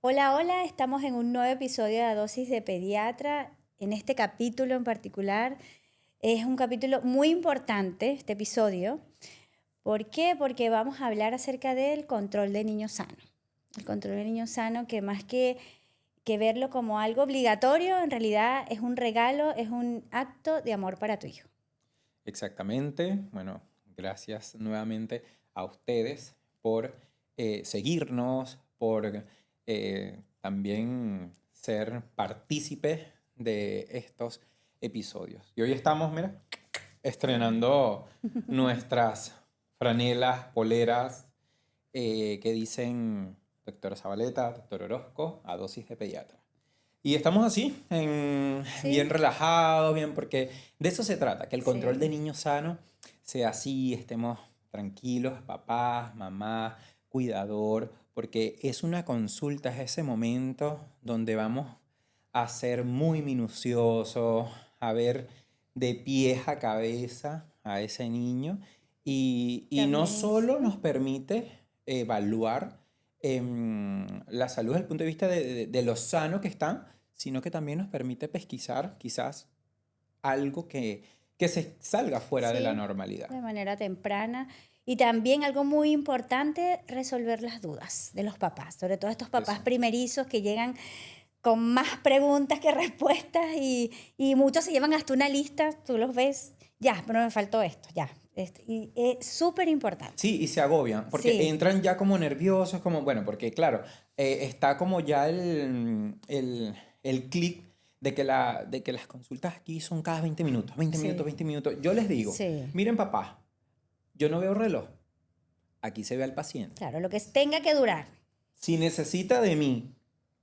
Hola, hola, estamos en un nuevo episodio de A Dosis de Pediatra. En este capítulo en particular es un capítulo muy importante, este episodio. ¿Por qué? Porque vamos a hablar acerca del control de niño sano. El control de niño sano que más que verlo como algo obligatorio, en realidad es un regalo, es un acto de amor para tu hijo. Exactamente. Bueno, gracias nuevamente a ustedes por seguirnos, por también ser partícipes de estos episodios. Y hoy estamos, mira, estrenando nuestras franelas, poleras que dicen doctora Zabaleta, doctor Orozco, a dosis de pediatra. Y estamos así, bien Sí, relajados, bien, porque de eso se trata, que el control de sí, niño sano sea así, estemos tranquilos, papás, mamás, cuidador, porque es una consulta, es ese momento donde vamos a ser muy minuciosos, a ver de pies a cabeza a ese niño y no también solo nos sí. permite evaluar la salud desde el punto de vista de lo sano que están, sino que también nos permite pesquisar quizás algo que se salga fuera de la Sí, normalidad. de manera temprana. Y también algo muy importante, resolver las dudas de los papás, sobre todo estos papás Eso. primerizos que llegan con más preguntas que respuestas y muchos se llevan hasta una lista, tú los ves, ya, pero me faltó esto, ya. Y es súper importante. Sí, y se agobian, porque Sí, entran ya como nerviosos, como, bueno, porque claro, está como ya el clic de que las consultas aquí son cada 20 minutos, 20 minutos, sí, 20 minutos. Yo les digo, sí. miren papá, yo no veo reloj, aquí se ve al paciente. Claro, lo que tenga que durar. Si necesita de mí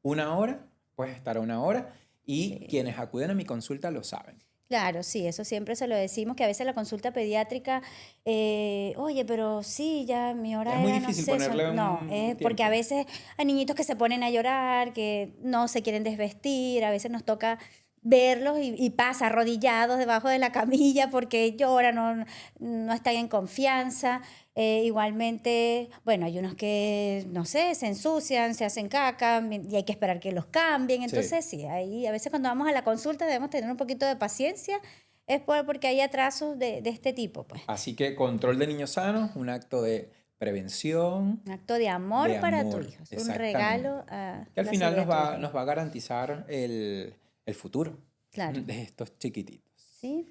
una hora, pues estará una hora y Sí. quienes acuden a mi consulta lo saben. Claro, sí, eso siempre se lo decimos, que a veces la consulta pediátrica, oye, pero sí, ya mi Es hora muy era, no difícil sé, ponerle no, un es porque a tiempo. veces hay niñitos que se ponen a llorar, que no se quieren desvestir, a veces nos toca verlos y pasa arrodillados debajo de la camilla porque lloran, no están en confianza. Igualmente, bueno, hay unos que, no sé, se ensucian, se hacen caca y hay que esperar que los cambien. Sí. Entonces, sí, ahí a veces cuando vamos a la consulta debemos tener un poquito de paciencia, porque hay atrasos de este tipo, pues. Así que control de niños sanos, un acto de prevención, Un acto de de amor para tu amor, hijo, es un regalo exactamente. a Que al la final salud de tu hijo. nos va a garantizar el futuro Claro, de estos chiquititos. ¿sí?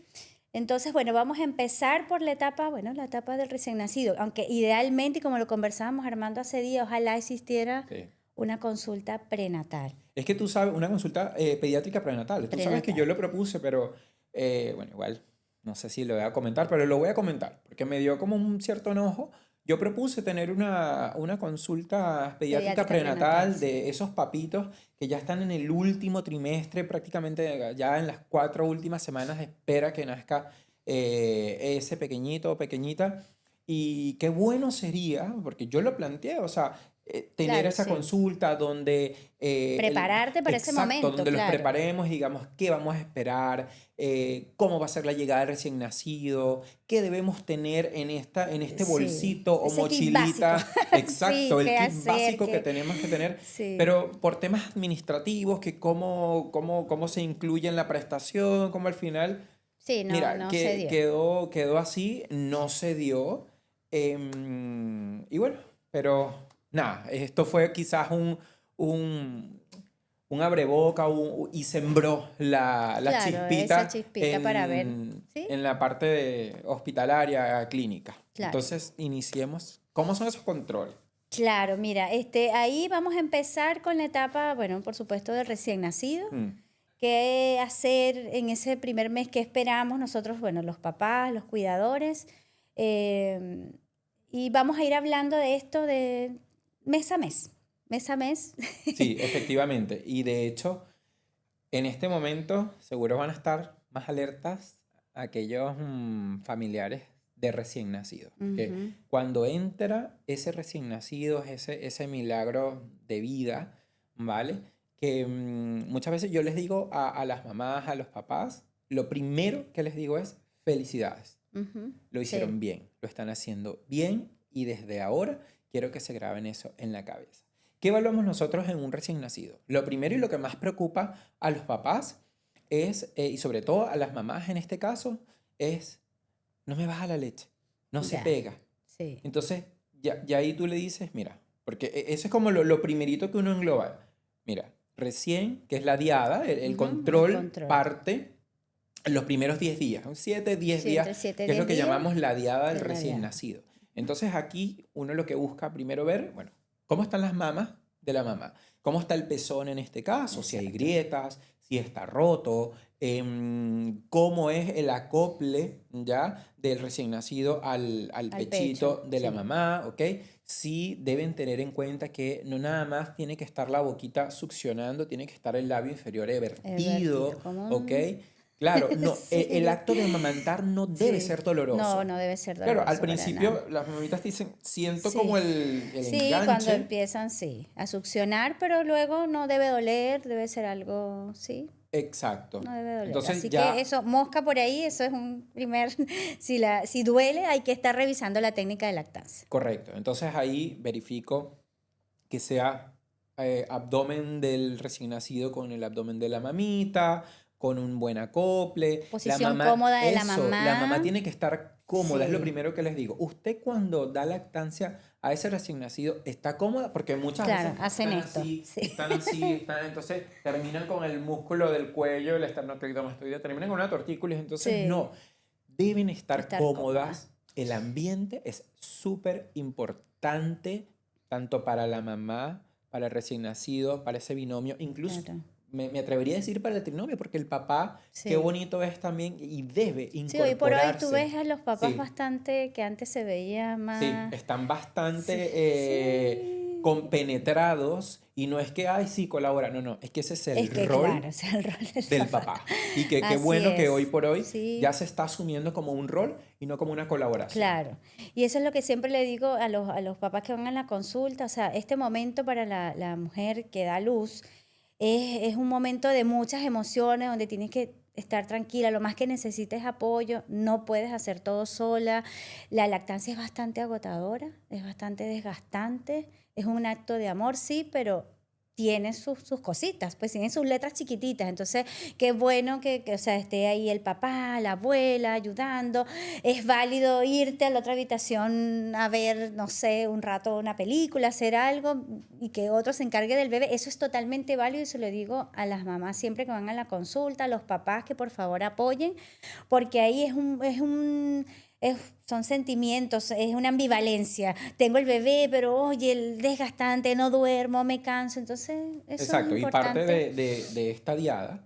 Entonces, bueno, vamos a empezar por la etapa, bueno, la etapa del recién nacido, aunque idealmente, y como lo conversábamos Armando hace días, ojalá existiera Sí. una consulta prenatal. Es que tú sabes, una consulta pediátrica prenatal. Tú sabes que yo Prenatal. lo propuse, pero bueno, igual no sé si lo voy a comentar, pero lo voy a comentar porque me dio como un cierto enojo. Yo propuse tener una consulta pediátrica Pediátrica prenatal, prenatal sí. de esos papitos que ya están en el último trimestre, prácticamente ya en las 4 últimas semanas de espera que nazca ese pequeñito o pequeñita. Y qué bueno sería, porque yo lo planteé, o sea, tener Claro, esa sí. consulta donde Prepararte para ese exacto, momento, donde los claro. preparemos y digamos qué vamos a esperar, cómo va a ser la llegada del recién nacido, qué debemos tener en este Sí. bolsito o Ese kit básico. mochilita, Sí, exacto, el qué kit hacer, básico que qué. tenemos que tener, Sí. pero por temas administrativos, que cómo se incluye en la prestación, cómo al final, Sí, no, mira, no se que dio. quedó así, no se dio, y bueno, pero nada, esto fue quizás un, un abreboca y sembró la Claro, esa chispita chispita para ver. ¿Sí? en la parte hospitalaria, clínica. Claro. Entonces, iniciemos. ¿Cómo son esos controles? Claro, mira, ahí vamos a empezar con la etapa, bueno, por supuesto, del recién nacido. Mm, ¿Qué hacer en ese primer mes que esperamos nosotros, bueno, los papás, los cuidadores? Em, y vamos a ir hablando de esto de mes a mes, mes a mes. sí, efectivamente. Y de hecho, en este momento seguro van a estar más alertas aquellos familiares de recién nacidos. Porque Ujú. cuando entra ese recién nacido, ese milagro de vida, ¿vale? Que muchas veces yo les digo a las mamás, a los papás, lo primero que les digo es felicidades. Ujú. Lo Sí, hicieron bien, lo están haciendo bien y desde ahora quiero que se graben eso en la cabeza. ¿Qué evaluamos nosotros en un recién nacido? Lo primero y lo que más preocupa a los papás es, y sobre todo a las mamás en este caso, es, no me baja la leche, no se Ya, pega. sí. Entonces, ya ahí tú le dices, mira, porque eso es como lo primerito que uno engloba. Mira, recién, que es la diada, el Ujú, el control control. parte en los primeros 10 días, 7, 10 Sí, días, entre 7 y que es lo 10 que días, llamamos la diada que del es la recién diada. nacido. Entonces aquí uno lo que busca primero ver, bueno, cómo están las mamas de la mamá, cómo está el pezón en este caso, si hay Exacto. grietas, si está roto, cómo es el acople ya del recién nacido al Al pecho, pechito de la sí. mamá, ¿ok? Sí deben tener en cuenta que no nada más tiene que estar la boquita succionando, tiene que estar el labio inferior El vertido, evertido, como ¿ok? un... Claro, no, el Sí, acto de amamantar no debe sí. ser No, doloroso. no debe ser Claro, al doloroso para nada. principio las mamitas te dicen, siento como Sí. el Sí, cuando enganche. empiezan, sí, a succionar, pero luego no debe doler, debe ser algo, sí, Exacto. no debe doler. Entonces Así que ya, eso, mosca por ahí, eso es un primer, si duele, hay que estar revisando la técnica de lactancia. correcto. Entonces ahí verifico que sea abdomen del recién nacido con el abdomen de la mamita, con un buen acople. La Posición mamá, cómoda de la eso, la mamá mamá, tiene que estar cómoda, es lo sí, primero que les digo. Usted cuando da lactancia a ese recién nacido, ¿está cómoda? Porque muchas veces claro, hacen esto, sí. entonces terminan con el músculo del cuello, el esternocleidomastoideo, terminan con una tortícolis, entonces Sí, no, deben estar estar cómoda, cómodas. El ambiente es súper importante tanto para la mamá, para el recién nacido, para ese binomio, incluso claro, me atrevería a decir para el trinomio, porque el papá, qué sí. bonito es también y debe Sí, hoy por hoy tú incorporarse. ves a los papás Sí, bastante, que antes se veía sí, más, están sí, bastante sí. compenetrados y no es que, ay, sí, colabora, no, no, es que ese es el Es que claro, rol o sea, el rol del del papá. papá. Y que qué Así bueno que hoy es, por hoy ya sí, se está asumiendo como un rol y no como una colaboración. claro. Y eso es lo que siempre le digo a los papás que van a la consulta, o sea, este momento para la mujer que da luz es un momento de muchas emociones donde tienes que estar tranquila, lo más que necesites apoyo, no puedes hacer todo sola. La lactancia es bastante agotadora, es bastante desgastante, es un acto de amor, sí, pero tiene sus cositas, pues tiene sus letras chiquititas. Entonces, qué bueno que, o sea, esté ahí el papá, la abuela ayudando. Es válido irte a la otra habitación a ver, no sé, un rato una película, hacer algo y que otro se encargue del bebé. Eso es totalmente válido y se lo digo a las mamás siempre que van a la consulta, a los papás que por favor apoyen, porque ahí son sentimientos, es una ambivalencia. Tengo el bebé, pero oye, el desgastante, no duermo, me canso. Entonces, eso es Exacto, y parte importante. de esta diada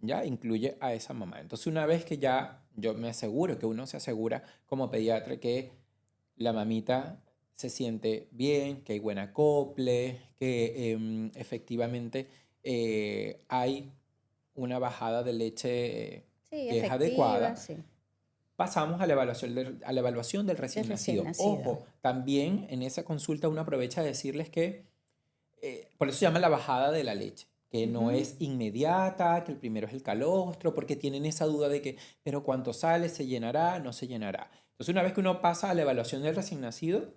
ya incluye a esa mamá. Entonces, una vez que ya yo me aseguro, que uno se asegura como pediatra que la mamita se siente bien, que hay buen acople, que efectivamente hay una bajada de leche Sí, que es efectiva, adecuada, sí, pasamos a la evaluación a la evaluación del del recién recién nacido. nacido. Ojo, también en esa consulta uno aprovecha de decirles que por eso se llama la bajada de la leche, que no Ujú. es inmediata, que el primero es el calostro, porque tienen esa duda de que, pero cuánto sale, se llenará, no se llenará. Entonces, una vez que uno pasa a la evaluación del recién nacido,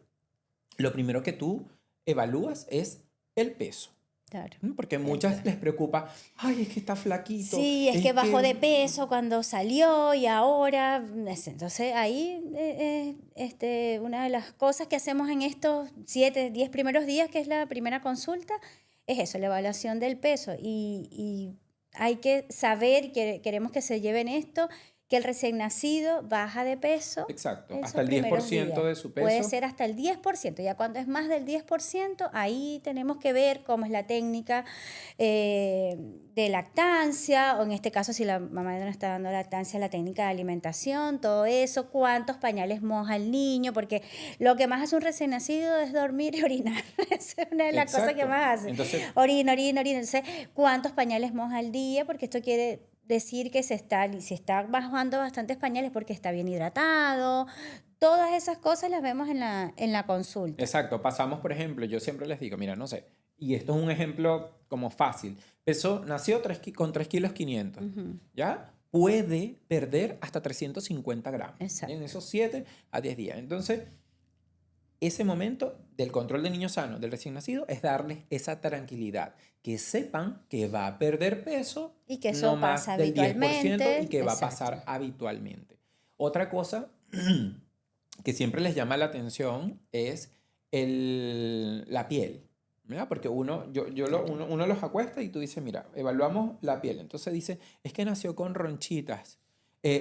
lo primero que tú evalúas es el peso. Claro, ¿No? Porque a el muchas peso. les preocupa, ay, es que está flaquito, Sí, es que es bajó de que... peso cuando salió y ahora, entonces ahí una de las cosas que hacemos en estos 7, 10 primeros días, que es la primera consulta, es eso, la evaluación del peso. Y hay que saber, que queremos que se lleven esto, que el recién nacido baja de peso Exacto, hasta esos el diez por primeros ciento días. de su Puede peso. ser hasta el 10%. Ya cuando es más del 10%, ahí tenemos que ver cómo es la técnica eh, de lactancia, o en este caso si la mamá no está dando lactancia, la técnica de alimentación, todo eso, cuántos pañales moja el niño, porque lo que más hace un recién nacido es dormir y orinar. Esa es una de las cosas que Exacto. más hace. Entonces, Orina, orina, orina. Entonces, cuántos pañales moja al día, porque esto quiere decir que si está bajando bastantes pañales porque está bien hidratado. Todas esas cosas las vemos en la consulta. exacto, pasamos, por ejemplo, yo siempre les digo, mira, no sé, y esto es un ejemplo como fácil. Nació con 3 kilos 500, Ujú, ¿ya? Puede perder hasta 350 gramos en exacto. esos 7 a 10 días. Entonces, ese momento del control del niño sano, del recién nacido, es darles esa tranquilidad, que sepan que va a perder peso Y que no eso más pasa del 10% y habitualmente. que va a Exacto. pasar habitualmente. Otra cosa que siempre les llama la atención es la piel. ¿Verdad? Porque Claro. uno los acuesta y tú dices, mira, evaluamos la piel. Entonces dice, es que nació con ronchitas.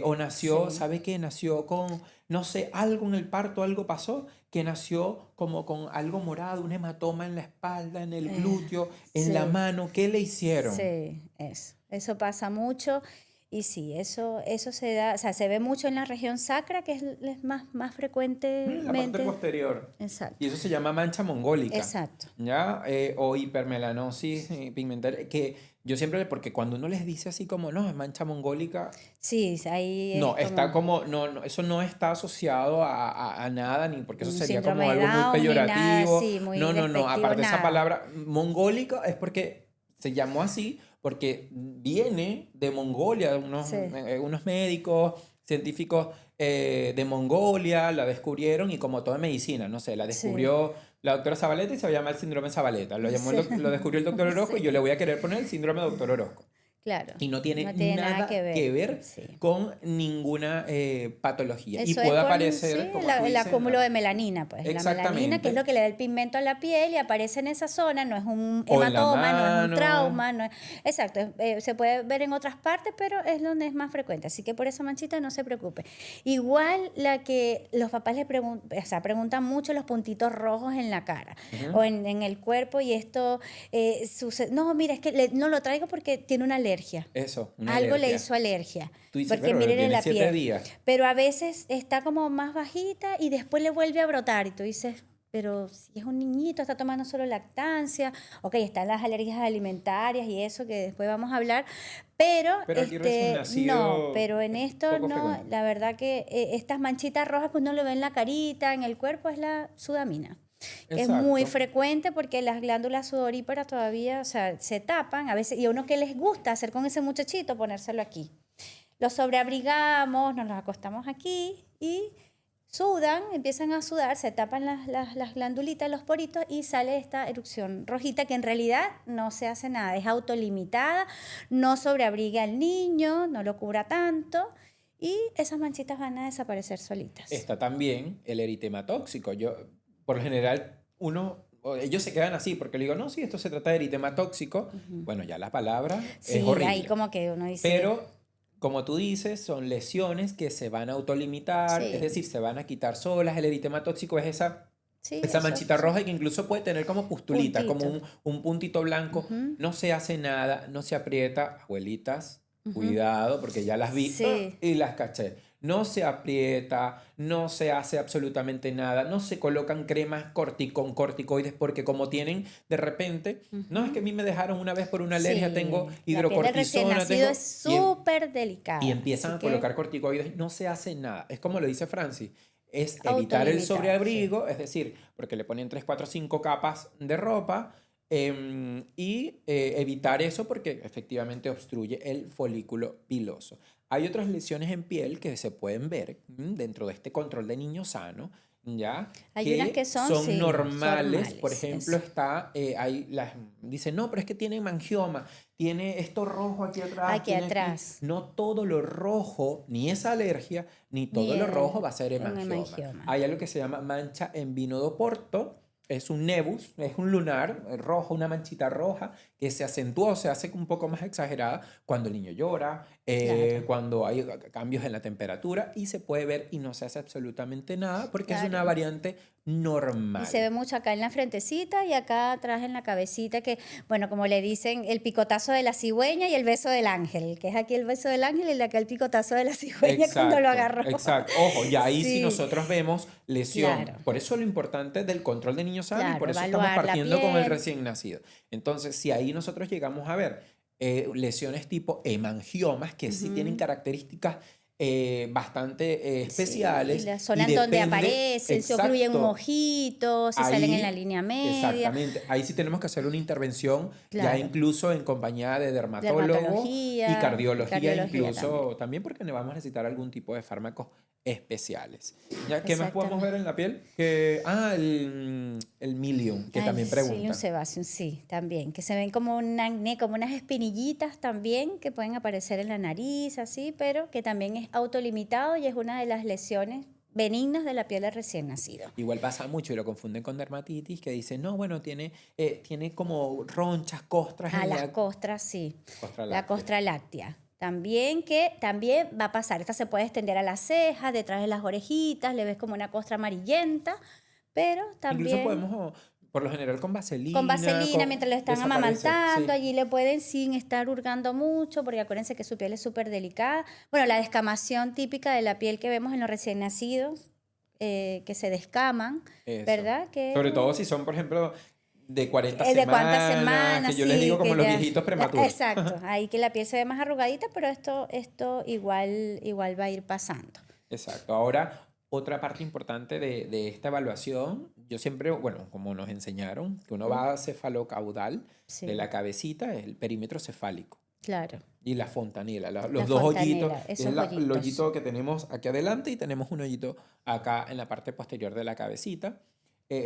O nació, Sí. ¿sabe qué? Nació con, no sé, algo en el parto, algo pasó, que nació como con algo morado, un hematoma en la espalda, en el Eh, glúteo, en la sí. mano. ¿Qué le hicieron? Sí, eso pasa mucho y sí, eso se da, o sea, se ve mucho en la región sacra, que es más En la parte frecuentemente. posterior. Y Exacto, eso se llama mancha mongólica, exacto. ¿ya? O hipermelanosis pigmentaria, que yo siempre, porque cuando uno les dice así como, no, es mancha mongólica, Sí, ahí es no, está como como, no, eso no está asociado a nada, ni porque eso un sería síndrome como de algo muy Down ni nada peyorativo. así, muy No, despectivo, aparte esa nada. palabra mongólica es porque se llamó así, porque viene de Mongolia, Sí, unos médicos, científicos de Mongolia la descubrieron y como toda medicina, no sé, la sí, descubrió la doctora Zabaleta y se va a llamar el síndrome Zabaleta. sí, Lo descubrió el doctor Orozco y yo le sí, voy a querer poner el síndrome doctor Orozco. claro, Y no tiene no tiene nada que nada que ver, ver sí. con ninguna patología. Y Eso es puede por sí, aparecer, como tú el dices, acúmulo de melanina, pues la melanina que es lo exactamente, que le da el pigmento a la piel y aparece en esa zona, no es un o en la hematoma, no es un mano, trauma, no es, exacto, se puede ver en otras partes, pero es donde es más frecuente, así que por esa manchita no se preocupe. Igual la que los papás le preguntan, o sea, preguntan mucho los puntitos rojos en la cara ujú, o en el cuerpo y esto sucede, no, mira, es que no lo traigo porque tiene una alergia. eso, una Algo le alergia. hizo alergia, Tú dices, porque pero miren en tiene la 7 días. piel, pero a veces está como más bajita y después le vuelve a brotar y tú dices, pero si es un niñito, está tomando solo lactancia, ok, están las alergias alimentarias y eso que después vamos a hablar, pero Pero aquí recién no, nacido pero en es esto poco no, frecuente. la verdad que estas manchitas rojas que uno lo ve en la carita, en el cuerpo, es la sudamina, que es muy Exacto. frecuente porque las glándulas sudoríparas todavía, o sea, se tapan a veces, y a uno que les gusta hacer con ese muchachito, ponérselo aquí. Los sobreabrigamos, nos los acostamos aquí y sudan, empiezan a sudar, se tapan las glandulitas, los poritos y sale esta erupción rojita que en realidad no se hace nada, es autolimitada, no sobreabriga al niño, no lo cubra tanto y esas manchitas van a desaparecer solitas. Está también el eritema tóxico. Por lo general, ellos se quedan así porque le digo, no, sí, esto se trata de eritema tóxico. Ujú. Bueno, ya la palabra es Sí, ahí horrible. como que uno dice, Pero, como tú dices, son lesiones que se van a autolimitar, es sí, decir, se van a quitar solas. El eritema tóxico es sí, esa eso, manchita roja y que incluso puede tener como pustulita, como puntito. un puntito blanco. Ujú, No se hace nada, no se aprieta. Abuelitas, ujú. cuidado, porque ya las vi Sí, y las caché. No se aprieta, no se hace absolutamente nada, no se colocan cremas con corticoides porque como tienen de repente, no es que a ujú. mí me dejaron una vez por una alergia, tengo Sí, la piel del recién hidrocortisona, nacido es y súper y delicada, empiezan así a que colocar corticoides, no se hace nada. Es como lo dice Francis, es evitar el autolimitado, sí. sobreabrigo, es decir, porque le ponen 3 4 5 capas de ropa y evitar eso porque efectivamente obstruye el folículo piloso. Hay otras lesiones en piel que se pueden ver dentro de este control de niño sano, ¿ya? Hay unas que Que son, son sí, normales. Por normales, ejemplo, eso. dicen, no, pero es que tiene mangioma, tiene esto rojo aquí atrás, Aquí tiene aquí. atrás, No todo lo rojo, ni es alergia, ni ni todo lo rojo va a ser un hemangioma. hemangioma. Hay algo que se llama mancha en vino de Oporto, es un nebus, es un lunar rojo, una manchita roja que se acentúa o se hace un poco más exagerada cuando el niño llora, Claro, cuando hay cambios en la temperatura y se puede ver y no se hace absolutamente nada porque es una claro. variante Y se ve normal. mucho acá en la frentecita y acá atrás en la cabecita, que, bueno, como le dicen, el picotazo de la cigüeña y el beso del ángel, que es aquí el beso del ángel y acá el picotazo de la cigüeña cuando lo Exacto, agarró. exacto. Ojo, ya ahí sí Sí, nosotros vemos lesión. claro, Por eso lo importante del control de niño sano y claro, por eso estamos evaluar la partiendo con el piel. recién nacido. Entonces, si ahí nosotros llegamos a ver lesiones tipo hemangiomas, que sí tienen Ujú. características bastante Sí, y especiales la y zona en donde depende, aparecen, si ocluyen un exacto, ojito, si salen en la ahí, línea media. exactamente, ahí sí tenemos que hacer una intervención ya Claro, incluso en compañía de dermatólogo y y cardiología cardiología también. incluso también porque vamos a necesitar algún tipo de fármacos especiales. ¿Ya qué más podemos Exactamente. ver en la piel? El milium, que Ah, el también Psyllium preguntan. sebaceum, sí, también, que se ven como, un acné, como unas espinillitas también que pueden aparecer en la nariz, así, pero que también es autolimitado y es una de las lesiones benignas de la piel del recién nacido. Igual pasa mucho y lo confunden con dermatitis, que dicen, no, bueno, tiene como ronchas, costras Ah, en las la costras, sí, costra la láctea. costra láctea. También que también va a pasar, esta se puede extender a las cejas, detrás de las orejitas, le ves como una costra amarillenta, pero Incluso también podemos, por lo general, con con vaselina, vaselina mientras lo están desaparece, amamantando, sí. allí le pueden sin estar hurgando mucho, porque acuérdense que su piel es súper delicada. Bueno, la descamación típica de la piel que vemos en los recién nacidos, que se descaman, Eso. ¿verdad? Sobre todo Que si son, por ejemplo, de 40 de cuántas semanas, que semanas, yo les digo sí, como que los ya, viejitos prematuros. exacto, ahí que la piel se ve más arrugadita, pero esto igual va a ir pasando. Exacto. Ahora, otra parte importante de esta evaluación, yo siempre, bueno, como nos enseñaron, que uno ¿Mm? va a cefalocaudal de Sí, la cabecita, el perímetro cefálico. claro, Y la fontanela, la los dos hoyitos, fontanela, es esos el hoyitos. hoyito que tenemos aquí adelante y tenemos un hoyito acá en la parte posterior de la cabecita.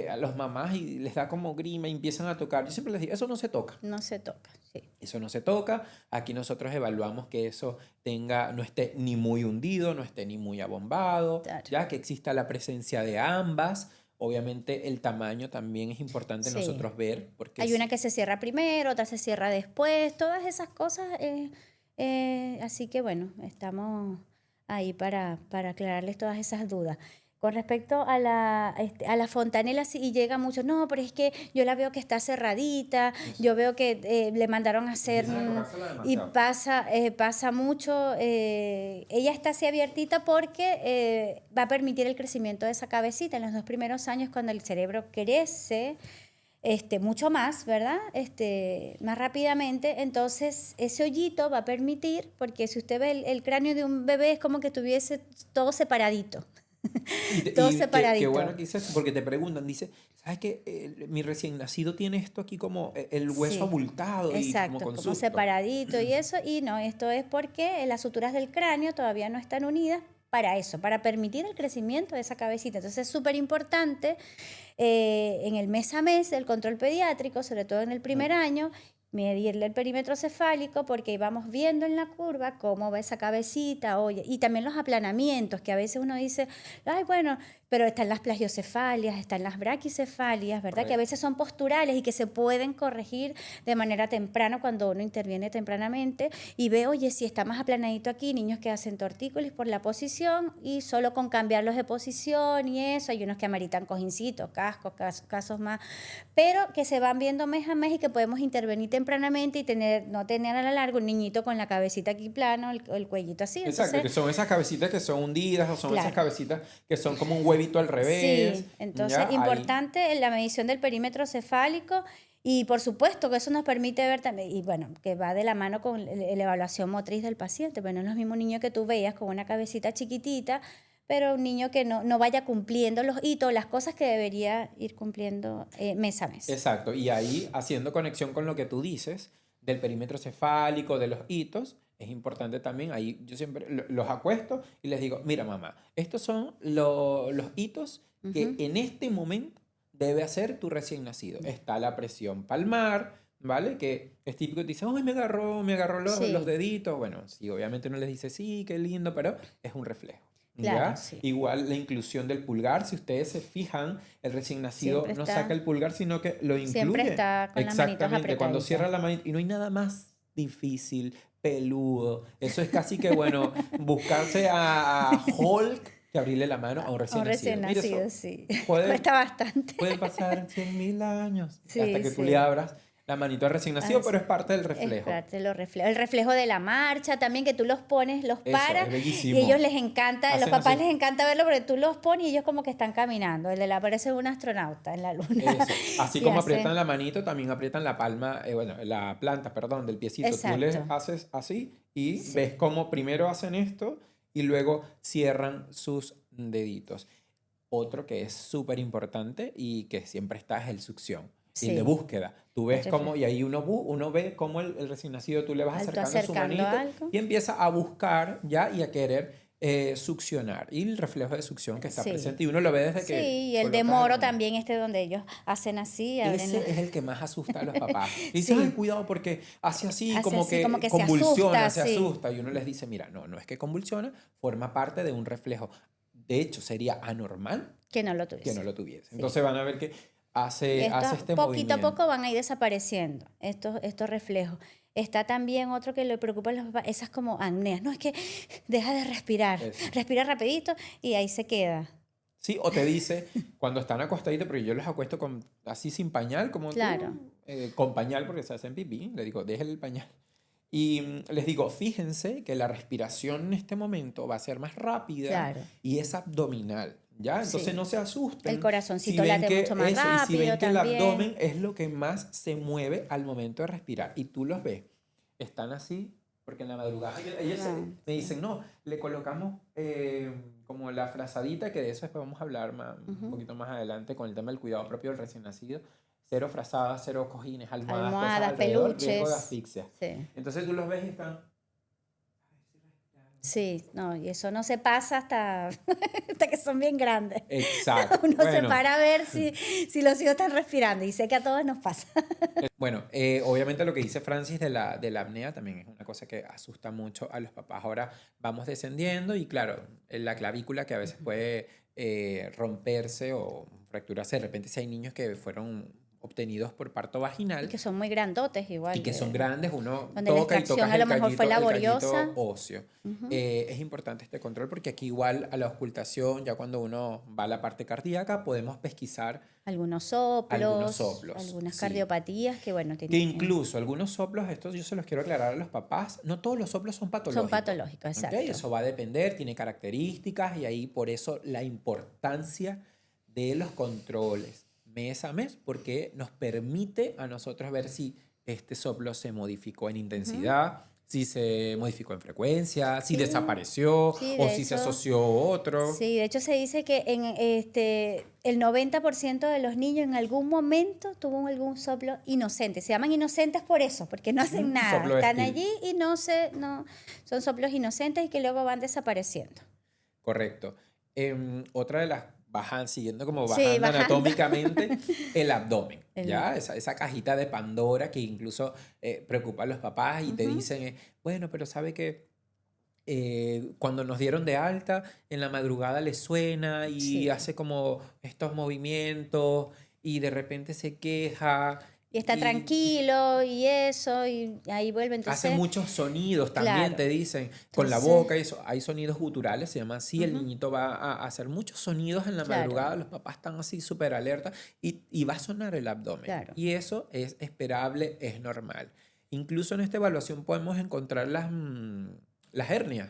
A los mamás y les da como grima y empiezan a tocar. Yo siempre les digo, eso no se toca. No se toca, sí, Eso no se toca. Aquí nosotros evaluamos que eso no esté ni muy hundido, no esté ni muy abombado, claro, ya que exista la presencia de ambas. Obviamente el tamaño también es importante sí. nosotros ver, porque Hay una que se cierra primero, otra se cierra después, todas esas cosas. Así que bueno, estamos ahí para aclararles todas esas dudas. Con respecto a la fontanela, sí, y llega mucho, no, pero es que yo la veo que está cerradita, eso. yo veo que le mandaron a hacer, Empiezan a tocársela y demasiado. pasa mucho, ella está así abiertita porque va a permitir el crecimiento de esa cabecita en los 2 primeros años cuando el cerebro crece mucho más, ¿verdad? Más rápidamente. Entonces, ese hoyito va a permitir, porque si usted ve el cráneo de un bebé es como que tuviese todo separadito, todo Qué bueno separadito. que dices, porque te preguntan, dice, ¿sabes qué? Mi recién nacido tiene esto aquí como el hueso Sí, abultado y como exacto, con como susto. separadito y eso, y no, esto es porque las suturas del cráneo todavía no están unidas para eso, para permitir el crecimiento de esa cabecita. Entonces es súper importante en el mes a mes del control pediátrico, sobre todo en el primer año, medirle el perímetro cefálico porque vamos viendo en la curva cómo va esa cabecita, oye, y también los aplanamientos, que a veces uno dice, ay, bueno, pero están las plagiocefalias, están las braquicefalias, ¿verdad? Que a Correcto. veces son posturales y que se pueden corregir de manera temprana cuando uno interviene tempranamente y ve, oye, si está más aplanadito aquí, niños que hacen tortícolis por la posición y solo con cambiarlos de posición y eso, hay unos que ameritan cojincitos, cascos, casos más, pero que se van viendo mes a mes y que podemos intervenir tempranamente y no tener a la larga un niñito con la cabecita aquí plano, el cuellito así. Exacto, Entonces, que son esas cabecitas que son hundidas o son esas claro. cabecitas que son como un huevito al revés. Sí, entonces Ya, ahí. importante la medición del perímetro cefálico y por supuesto que eso nos permite ver también, y bueno, que va de la mano con la evaluación motriz del paciente, pero no es lo mismo niño que tú veas con una cabecita chiquitita, pero un niño que no vaya cumpliendo los hitos, las cosas que debería ir cumpliendo mes a mes. Exacto, y ahí haciendo conexión con lo que tú dices del perímetro cefálico, de los hitos, es importante también, ahí yo siempre los acuesto y les digo, mira mamá, estos son los hitos que Ujú. en este momento debe hacer tu recién nacido. Está la presión palmar, ¿vale? Que es típico que te dice, ¡ay, me agarró los Sí, deditos! Bueno, sí, obviamente uno les dice, sí, qué lindo, pero es un reflejo. claro, ¿Ya? sí. Igual la inclusión del pulgar, si ustedes se fijan, el recién nacido Siempre no saca está, el pulgar, sino que lo siempre incluye. está con las manitos Exactamente, cuando apretaditas. cierra la mano, y no hay nada más difícil, peludo. Eso es casi que, bueno, buscarse a Hulk que abrirle la mano a un A recién un nacido. recién Mire, nacido, eso sí. puede, Cuesta bastante. puede pasar 100.000 años hasta Sí, que tú le sí. abras la manito al recién nacido, pero Así. es parte del Es reflejo. parte de los reflejos. El reflejo de la marcha también, que tú los pones, los Eso, paras es y a ellos bellísimo. les encanta, a los Hacen papás así. les encanta verlo porque tú los pones y ellos como que están caminando. El de la parece un astronauta en la luna Eso. Así y como aprietan hacen, la manito, también aprietan la palma, bueno, la planta, perdón, del piecito. Tú les exacto, haces así y ves sí, cómo primero hacen esto y luego cierran sus deditos. Otro que es súper importante y que siempre está es el succión. Y el de Sí, búsqueda. Tú el ves cómo, reflejo. y ahí uno ve cómo el recién nacido tú le vas Alto acercando su acercando manito algo. y empieza a buscar ya y a querer succionar. Y el reflejo de succión que está Sí. presente y uno lo ve desde Sí, que y el de colocas el moro manito. también, donde ellos hacen así, abren la... Ese es el que más asusta a los papás. Y dice, ay, Sí, cuidado porque hace así, hace como así como que que se convulsiona, asusta, se sí, asusta. Y uno les dice, mira, no, no es que convulsiona, forma parte de un reflejo. De hecho, sería anormal que no lo que no tuviese. lo tuviese. Sí. Entonces van a ver que Y hace estos este poquito a poco movimiento. van a ir desapareciendo, estos reflejos. Está también otro que le preocupa a los papás, esas como apneas. No, es que deja de respirar, Eso. respira rapidito y ahí se queda. Sí, o te dice, cuando están acostaditos, pero yo los acuesto con, así sin pañal, como Claro, tú, con pañal porque se hacen pipí, le digo, déjenle el pañal. Y les digo, fíjense que la respiración en este momento va a ser más rápida claro, y es abdominal, ¿ya? Entonces sí. no se El asusten si corazoncito ven late que mucho más eso, y si ven rápido que el también. abdomen es lo que más se mueve al momento de respirar. Y tú los ves, están así, porque en la madrugada ellos Ah, me sí. dicen, no, le colocamos como la frazadita, que de eso después vamos a hablar un Ujú. poquito más adelante con el tema del cuidado propio del recién nacido. Cero frazadas, cero cojines, almohadas, cosas Almohadas, alrededor, riesgo de peluches. asfixia. Sí. Entonces tú los ves y están... Sí, no, y eso no se pasa hasta, hasta que son bien grandes. Exacto. Uno se Bueno, para a ver si los hijos están respirando y sé que a todos nos pasa. bueno, obviamente lo que dice Francis de la apnea también es una cosa que asusta mucho a los papás. Ahora vamos descendiendo y claro, la clavícula que a veces puede romperse o fracturarse. De repente si hay niños que fueron obtenidos por parto Y vaginal que son muy grandotes y igual, que son grandes, uno donde la toca y extracción tocas a lo mejor fue el callito laboriosa. óseo. Ujú. Es importante este control porque aquí igual a la auscultación, ya cuando uno va a la parte cardíaca, podemos pesquisar Algunos algunos soplos, soplos, algunas sí. cardiopatías que, bueno, Que tienen, incluso algunos soplos, estos yo se los quiero aclarar a los papás, no todos los soplos son son patológicos. patológicos, ¿Ok? exacto. Eso va a depender, tiene características y ahí por eso la importancia de los controles mes a mes, porque nos permite a nosotros ver si este soplo se modificó en Ujú. intensidad, si se modificó en frecuencia, si Sí, desapareció sí, o de si se hecho. asoció otro. Sí, de hecho se dice que el 90% de los niños en algún momento tuvo algún soplo inocente. Se llaman inocentes por eso, porque no hacen Un nada. soplo de Están Steele. allí y no, son soplos inocentes y que luego van desapareciendo. Correcto. Otra de las bajan, siguiendo como Sí, bajando bajando. anatómicamente, el abdomen, El- ¿ya? Esa cajita de Pandora que incluso preocupa a los papás y te Ujú. dicen, bueno, pero sabe que cuando nos dieron de alta, en la madrugada le suena y Sí. hace como estos movimientos y de repente se queja Y está y tranquilo y eso, y ahí vuelve. hace Entonces, muchos sonidos también, claro. te dicen, con la Entonces, boca y eso. Hay sonidos guturales, se llama así. El ujú, niñito va a hacer muchos sonidos en la claro, madrugada, los papás están así súper alerta y va a sonar el abdomen. claro. Y eso es esperable, es normal. Incluso en esta evaluación podemos encontrar las hernias,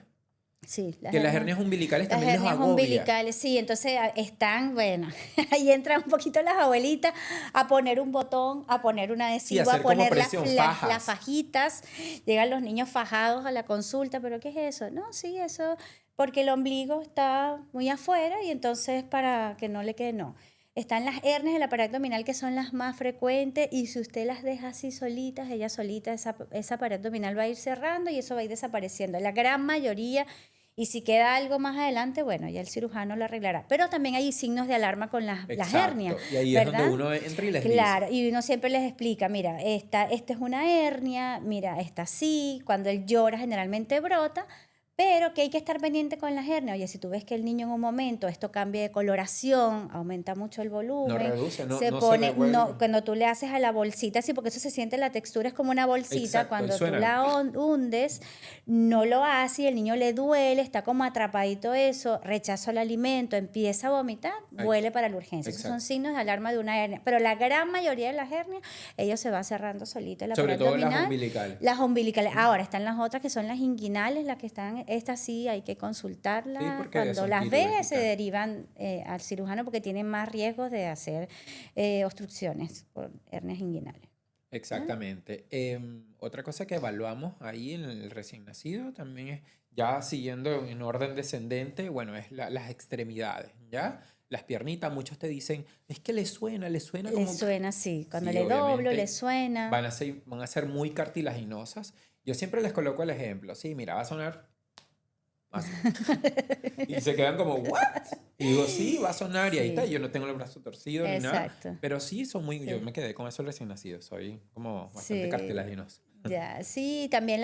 Sí, que las hernias umbilicales las también los hernias agobia. umbilicales, sí, entonces están, bueno, ahí entran un poquito las abuelitas a poner un botón, a poner un Sí, adhesivo, a hacer como poner presión, las fajas. fajitas. Llegan los niños fajados a la consulta, pero ¿qué es eso? No, sí, eso, porque el ombligo está muy afuera y entonces para que no le quede, no. Están las hernias del aparato abdominal que son las más frecuentes y si usted las deja así solitas, ella solita, esa aparato abdominal va a ir cerrando y eso va a ir desapareciendo. La gran mayoría, y si queda algo más adelante, bueno, ya el cirujano lo arreglará. Pero también hay signos de alarma con las hernias, Exacto. Y ahí es donde ¿verdad? uno entra y les Claro, dice. y uno siempre les explica, mira, esta es una hernia, mira, esta sí, cuando él llora generalmente brota, pero que hay que estar pendiente con las hernias. Oye, si tú ves que el niño en un momento esto cambia de coloración, aumenta mucho el No volumen, reduce, no, se no se pone, no, revuelve. cuando tú le haces a la bolsita, sí, porque eso se siente, la textura es como una bolsita, Exacto, y cuando tú suena. la hundes, no lo hace y el niño le duele, está como atrapadito eso, rechaza el alimento, empieza a vomitar, vuele para la urgencia. Esos son Exacto. signos de alarma de una hernia. Pero la gran mayoría de las hernias, ellos se va cerrando solito el Sobre aparato todo las abdominal. umbilicales. Las umbilicales. ¿Mm? Ahora están las otras que son las inguinales, las que están, estas sí hay que Sí, consultarlas. porque Cuando son las ves se quirúrgicas. derivan al cirujano porque tienen más riesgos de hacer obstrucciones por hernias inguinales. Exactamente. Otra cosa que evaluamos ahí en el recién nacido también es, ya siguiendo en orden descendente, bueno, es las extremidades, ¿ya? Las piernitas, muchos te dicen, es que le suena Le como... suena así. Cuando Sí, le doblo, le obviamente suena. van a ser muy cartilaginosas. Yo siempre les coloco el ejemplo, sí, mira, va a sonar así. Y se quedan como, ¿what? Y digo, sí, va a sonar y ahí está. Sí, Yo no tengo el brazo torcido ni nada, exacto. pero sí son muy, yo Sí, me quedé con eso recién nacido, soy como bastante sí. cartilaginoso. Ya, sí, también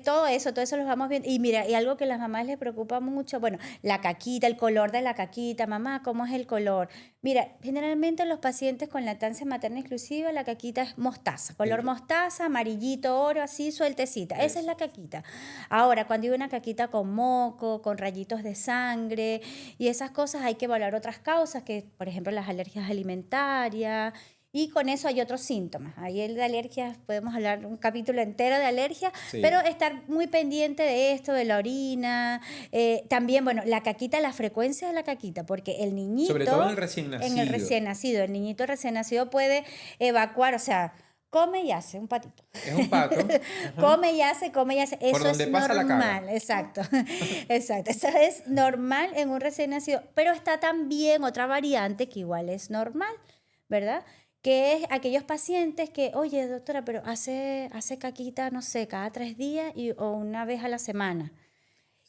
todo eso los vamos viendo. Y mira, y algo que a las mamás les preocupa mucho, bueno, la caquita, el color de la caquita, mamá, ¿cómo es el color? Mira, generalmente los pacientes con lactancia materna exclusiva, la caquita es mostaza, color El- mostaza, amarillito, oro, así sueltecita. Esa es eso. la caquita. Ahora, cuando hay una caquita con moco, con rayitos de sangre y esas cosas, hay que evaluar otras causas, que por ejemplo las alergias alimentarias. Y con eso hay otros síntomas. Ahí el de alergias, podemos hablar un capítulo entero de alergia, pero Sí. estar muy pendiente de esto, de la orina. También, bueno, la caquita, la frecuencia de la caquita, porque el Sobre todo en el niñito, recién en el nacido. recién nacido, el niñito recién nacido puede evacuar, o sea, come y hace un patito. Es un pato. Ajá. Come y hace, come y hace. Por Eso donde es pasa la caga. normal, exacto. Exacto. Eso es normal en un recién nacido. Pero está también otra variante que igual es normal, ¿verdad? Que es aquellos pacientes que, oye, doctora, pero hace caquita, no sé, cada 3 días o una vez a la semana.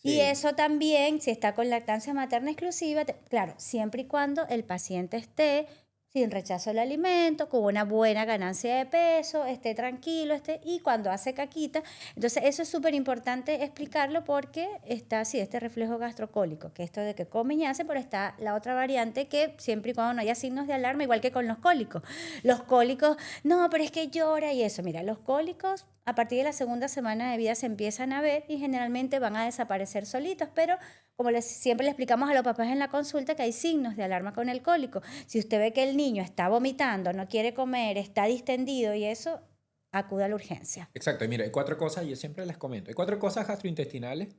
Y Sí. eso también, si está con lactancia materna exclusiva, claro, siempre y cuando el paciente esté sin rechazo al alimento, con una buena ganancia de peso, esté tranquilo, y cuando hace caquita. Entonces, eso es súper importante explicarlo porque está así, este reflejo gastrocólico, que esto de que come y hace, pero está la otra variante que siempre y cuando no haya signos de alarma, igual que con los cólicos. Los cólicos, no, pero es que llora y eso. Mira, los cólicos a partir de la segunda semana de vida se empiezan a ver y generalmente van a desaparecer solitos, pero como siempre le explicamos a los papás en la consulta que hay signos de alarma con el cólico. Si usted ve que el niño está vomitando, no quiere comer, está distendido y eso, acude a la urgencia. Exacto. Y mira, hay cuatro cosas, yo siempre les comento. Hay cuatro cosas gastrointestinales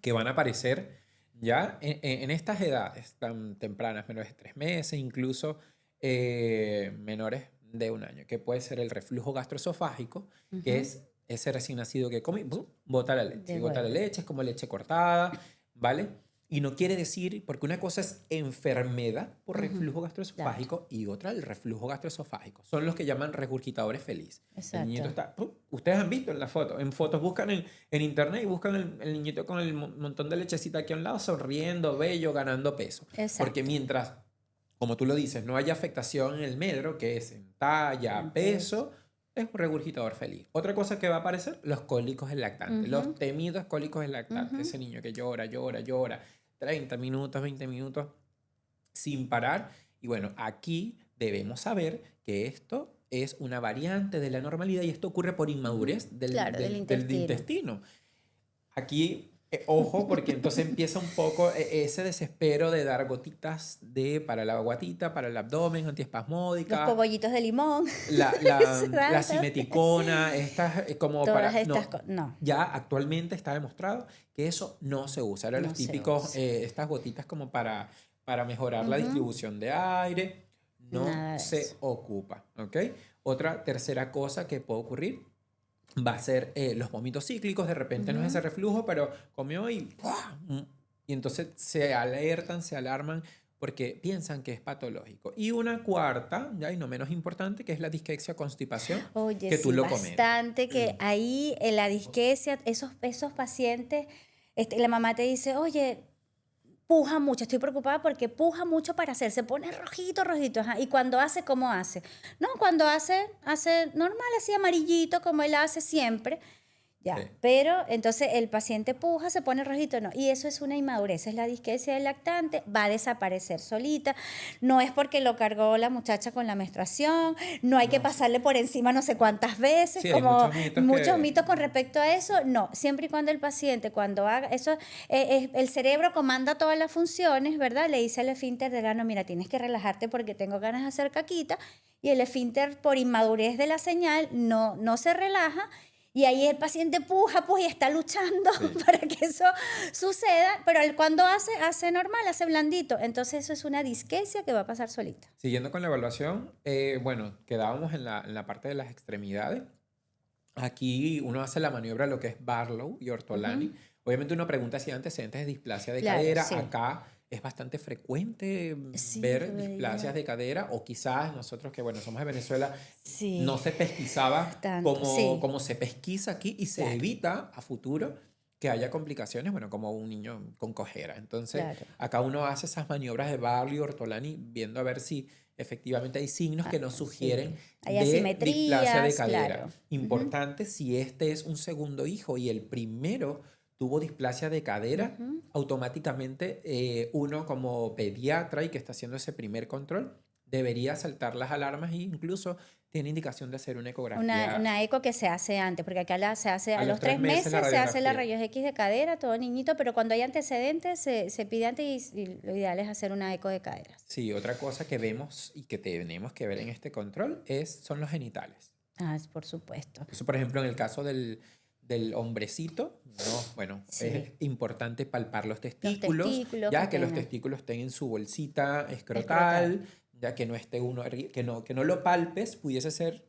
que van a aparecer ya en estas edades tan tempranas, menores de 3 meses, incluso menores de 1 año, que puede ser el reflujo gastroesofágico, que Ujú. es ese recién nacido que come y ¡bum! Bota la leche. Y bota la Devuelve. leche, es como leche cortada, ¿vale? Y no quiere decir, porque una cosa es enfermedad por Ujú. reflujo Claro, gastroesofágico y otra el reflujo gastroesofágico. Son los que llaman regurgitadores felices. El niñito exacto. está, ¡pum! Ustedes han visto en la foto, en fotos buscan en internet y buscan el niñito con el montón de lechecita aquí a un lado, sonriendo, bello, ganando peso. Porque Exacto. mientras, como tú lo dices, no haya afectación en el medro, que es en talla, Entonces, peso, es un regurgitador feliz. Otra cosa que va a aparecer, los cólicos del lactante, ujú, los temidos cólicos del lactante. ujú. Ese niño que llora, llora, llora, 30 minutos, 20 minutos sin parar. Y bueno, aquí debemos saber que esto es una variante de la normalidad y esto ocurre por Ujú. inmadurez Claro, del del intestino. intestino. Aquí, ojo, porque entonces empieza un poco ese desespero de dar gotitas para la guatita, para el abdomen, Los antiespasmódicas, cogollitos de limón. la, Se dan la simeticona, estas como todas para... estas No, cosas. No, ya actualmente está demostrado que eso no se usa. Ahora los no se típicos, usa. estas gotitas como para mejorar la Ujú. distribución de aire, no Nada de eso. se ocupa, ¿ok? Otra tercera cosa que puede ocurrir va a ser los vómitos cíclicos. De repente no es ese Ujú. reflujo, pero comió y ¡pua! Y entonces se alertan, se alarman porque piensan que es patológico. Y una cuarta, ya y no menos importante, que es la disquexia constipación, Oye, que tú sí, lo comentas. bastante que ahí en la disquesia, esos pacientes, la mamá te dice, oye, puja mucho, estoy preocupada porque puja mucho para hacer, se pone rojito, rojito, ajá. Y cuando hace, ¿cómo hace? No, cuando hace normal, así amarillito, como él hace siempre. Sí. Ya, pero entonces el paciente puja, se pone rojito, no. Y eso es una inmadurez, es la disquesia del lactante, va a desaparecer solita. No es porque lo cargó la muchacha con la menstruación, no hay que No, sí. pasarle por encima no sé cuántas veces, Sí, hay como muchos mitos muchos que... mitos con respecto a eso. No, siempre y cuando el paciente, cuando haga eso, el cerebro comanda todas las funciones, ¿verdad? Le dice al esfínter del ano, mira, tienes que relajarte porque tengo ganas de hacer caquita. Y el esfínter, por inmadurez de la señal, no se relaja Y ahí el paciente puja, pues, y está luchando Sí. para que eso suceda, pero él cuando hace normal, hace blandito. Entonces eso es una disquesia que va a pasar solita. Siguiendo con la evaluación, bueno, quedábamos en la parte de las extremidades. Aquí uno hace la maniobra, lo que es Barlow y Ortolani. Obviamente uno pregunta si hay antecedentes de displasia de Claro, cadera. sí. Acá es bastante frecuente Sí, ver lo veía. displasias de cadera, o quizás nosotros que, bueno, somos de Venezuela, Sí, no se pesquisaba tanto, sí, como se pesquisa aquí, y se claro, evita a futuro que haya complicaciones, bueno, como un niño con cojera. Entonces, claro. acá uno hace esas maniobras de Barlow y Ortolani viendo a ver si efectivamente hay signos que nos Sí, sugieren hay de displasia de asimetrías, cadera. claro. Importante, si este es un segundo hijo y el primero tuvo displasia de cadera, automáticamente uno como pediatra y que está haciendo ese primer control debería saltar las alarmas, e incluso tiene indicación de hacer una ecografía. Una eco que se hace antes, porque acá se hace A a los los 3 3 meses la meses, se hace la radiografía. rayos X de cadera, todo niñito, pero cuando hay antecedentes se pide antes y lo ideal es hacer una eco de caderas. Sí, otra cosa que vemos y que tenemos que ver en este control son los genitales. Por supuesto. Eso, por ejemplo, en el caso del hombrecito, no, bueno, Sí. es importante palpar los Los testículos, testículos ya que que los tengan. testículos estén en su bolsita Escrotal. escrotal, ya que no esté que no lo palpes, pudiese ser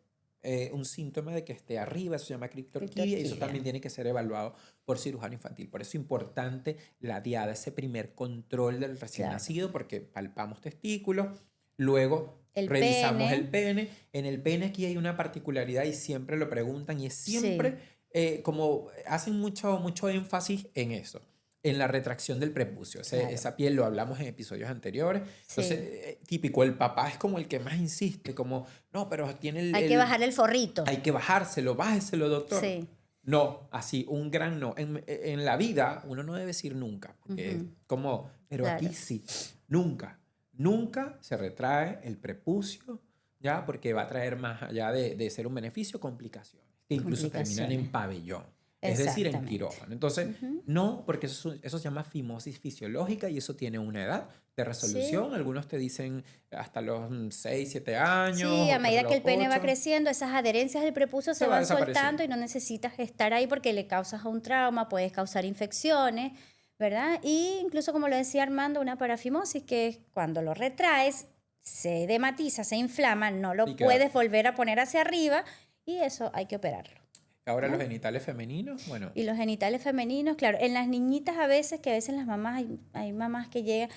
un síntoma de que esté arriba, eso se llama criptorquidia, y eso Criptorquidia. también tiene que ser evaluado por cirujano infantil. Por eso es importante la diada, ese primer control del recién Claro. nacido, porque palpamos testículos, luego El revisamos pene. el pene. En el pene aquí hay una particularidad y siempre lo preguntan, y es Sí. siempre como hacen mucho énfasis en eso, en la retracción del prepucio. Claro. Esa piel lo hablamos en episodios anteriores. Sí. Entonces, típico, el papá es como el que más insiste, como, no, pero tiene Hay que bajar el forrito. hay que bajárselo, bájeselo, doctor. Sí. No, así, un gran no. En la vida uno no debe decir nunca, porque es como, pero Claro. aquí sí, nunca, nunca se retrae el prepucio, ¿ya? Porque va a traer más allá de ser un beneficio, complicaciones, que incluso terminan en pabellón, es decir, en Exactamente. quirófano. Entonces, no, porque eso se llama fimosis fisiológica y eso tiene una edad de resolución. Algunos te dicen hasta los 6, 7 años. Sí, a otros medida que el los pene va 8. creciendo, esas adherencias del prepucio se Se va van desapareciendo. soltando y no necesitas estar ahí porque le causas un trauma, puedes causar infecciones, ¿verdad? Y incluso, como lo decía Armando, una parafimosis, que es cuando lo retraes, se dematiza, se inflama, no lo Y queda- puedes volver a poner hacia arriba y eso hay que operarlo. Ahora los genitales femeninos, bueno, Y los genitales femeninos, claro, en las niñitas a veces, que a veces las mamás, hay mamás que llegan,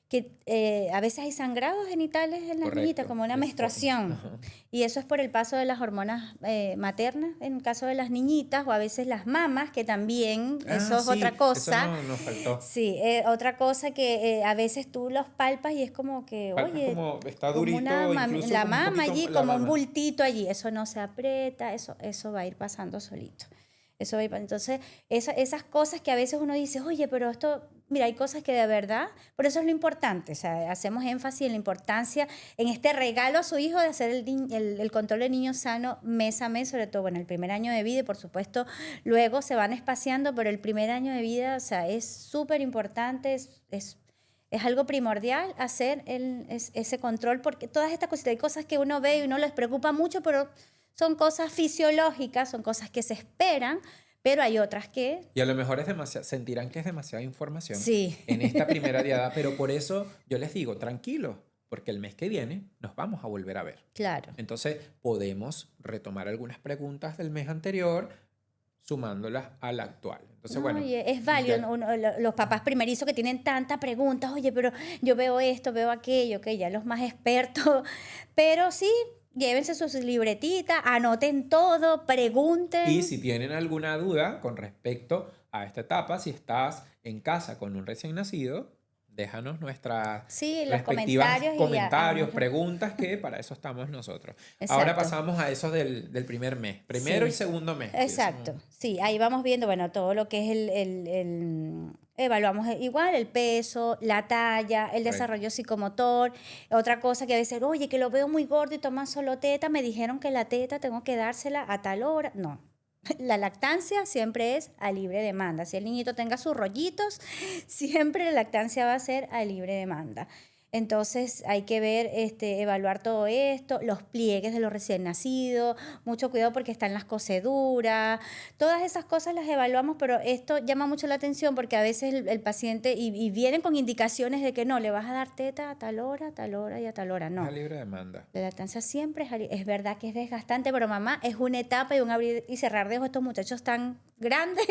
que a veces hay sangrados genitales en las correcto. niñitas, como una Es- menstruación. Ajá. Y eso es por el paso de las hormonas maternas, en el caso de las niñitas, o a veces las mamas, que también, eso es Sí, otra cosa. Eso nos faltó. Sí, otra cosa que a veces tú los palpas y es como que, Palpas oye, como está como durito, la incluso como un mama poquito allí, la como un mama. bultito allí, eso no se aprieta, eso va a ir pasando solito. Eso va a ir entonces, esas cosas que a veces uno dice, oye, pero esto, mira, hay cosas que de verdad, por eso es lo importante, o sea, hacemos énfasis en la importancia, en este regalo a su hijo de hacer el control del niño sano mes a mes, sobre todo, bueno, el primer año de vida y por supuesto luego se van espaciando, pero el primer año de vida, o sea, es súper importante, es algo primordial hacer ese control, porque todas estas cositas, hay cosas que uno ve y uno les preocupa mucho, pero son cosas fisiológicas, son cosas que se esperan, pero hay otras que Y a lo mejor sentirán que es demasiada información sí. en esta primera diada, pero por eso yo les digo, tranquilos, porque el mes que viene nos vamos a volver a ver. Claro. Entonces podemos retomar algunas preguntas del mes anterior sumándolas al actual. Entonces, No, bueno, y es válido, ya- los papás primerizos que tienen tantas preguntas, oye, pero yo veo esto, veo aquello, que ya los más expertos, pero sí, llévense sus libretitas, anoten todo, pregunten. Y si tienen alguna duda con respecto a esta etapa, si estás en casa con un recién nacido, déjanos nuestras Sí, los respectivas comentarios y preguntas, que para eso estamos nosotros. Exacto. Ahora pasamos a eso del primer mes, primero Sí. y segundo mes. Exacto, sí, ahí vamos viendo, bueno, todo lo que es evaluamos igual el peso, la talla, el desarrollo psicomotor. Otra cosa que a veces, oye, que lo veo muy gordo y toma solo teta, me dijeron que la teta tengo que dársela a tal hora. No, la lactancia siempre es a libre demanda. Si el niñito tenga sus rollitos, siempre la lactancia va a ser a libre demanda. Entonces hay que ver, evaluar todo esto, los pliegues de los recién nacidos, mucho cuidado porque están las coceduras, todas esas cosas las evaluamos, pero esto llama mucho la atención porque a veces el paciente, y vienen con indicaciones de que no, le vas a dar teta a tal hora y a tal hora, Es a no. libre demanda. La lactancia siempre es verdad que es desgastante, pero mamá, es una etapa y un abrir y cerrar de ojos. Estos muchachos tan grandes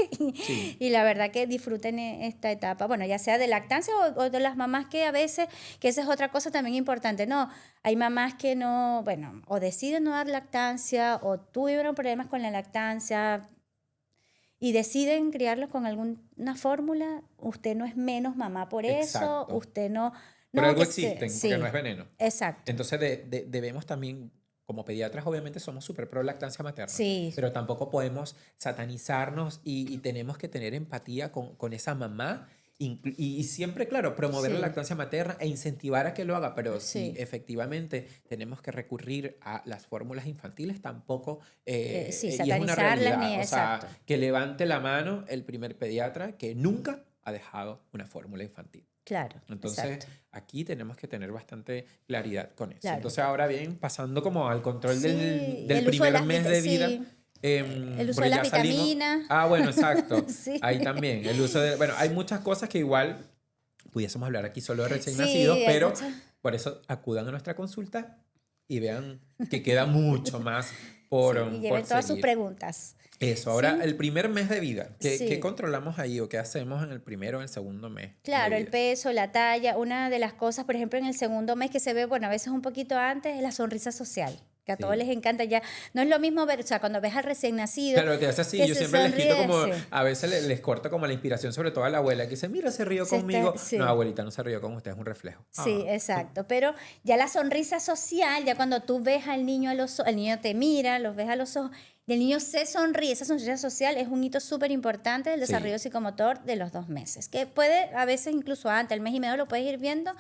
Sí. y la verdad que disfruten esta etapa. Bueno, ya sea de lactancia o de las mamás que a veces, que esa es otra cosa también importante, ¿no? Hay mamás que no, bueno, o deciden no dar lactancia o tuvieron problemas con la lactancia y deciden criarlos con alguna fórmula. Usted no es menos mamá por eso, Exacto. usted no, Por no, algo que se, existen, porque no sí, es veneno. exacto. Entonces debemos también, como pediatras, obviamente somos súper pro lactancia materna, Sí, pero tampoco podemos satanizarnos y tenemos que tener empatía con esa mamá y siempre, claro, promover la sí, lactancia materna e incentivar a que lo haga, pero si sí, efectivamente tenemos que recurrir a las fórmulas infantiles, tampoco, sí, y es una satanizarlas ni realidad, o sea, exacto. que levante la mano el primer pediatra que nunca ha dejado una fórmula infantil. Claro, Entonces, exacto, aquí tenemos que tener bastante claridad con eso. claro. Entonces, ahora bien, pasando como al control Sí, del el uso de primer las mes de vida, sí, el uso de porque las ya salimos. vitaminas. Ah, bueno, exacto. Sí. Ahí también, el uso de. Bueno, hay muchas cosas que igual pudiésemos hablar aquí solo de recién nacidos, Sí, hay pero muchas. por eso acudan a nuestra consulta y vean que queda mucho más Sí, y por lleven todas sus seguir. preguntas. Eso, ahora Sí, el primer mes de vida, ¿qué sí. controlamos ahí o qué hacemos en el primero o en el segundo mes de Claro, el vida? peso, la talla, una de las cosas, por ejemplo, en el segundo mes que se ve, bueno, a veces un poquito antes, es la sonrisa social, que a todos Sí. les encanta ya. No es lo mismo ver, o sea, cuando ves al recién nacido Claro, que hace así, que yo se siempre les quito sonríe, como, sí, a veces les corto como la inspiración, sobre todo a la abuela, que dice, mira, se rió conmigo. No, sí. abuelita, no se rió con usted, es un reflejo. Sí, Ah. exacto. Pero ya la sonrisa social, ya cuando tú ves al niño a los ojos, el niño te mira, los ves a los ojos, y el niño se sonríe, esa sonrisa social es un hito súper importante del Sí, desarrollo psicomotor de los 2 meses, que puede a veces incluso antes, el mes y medio lo puedes ir viendo,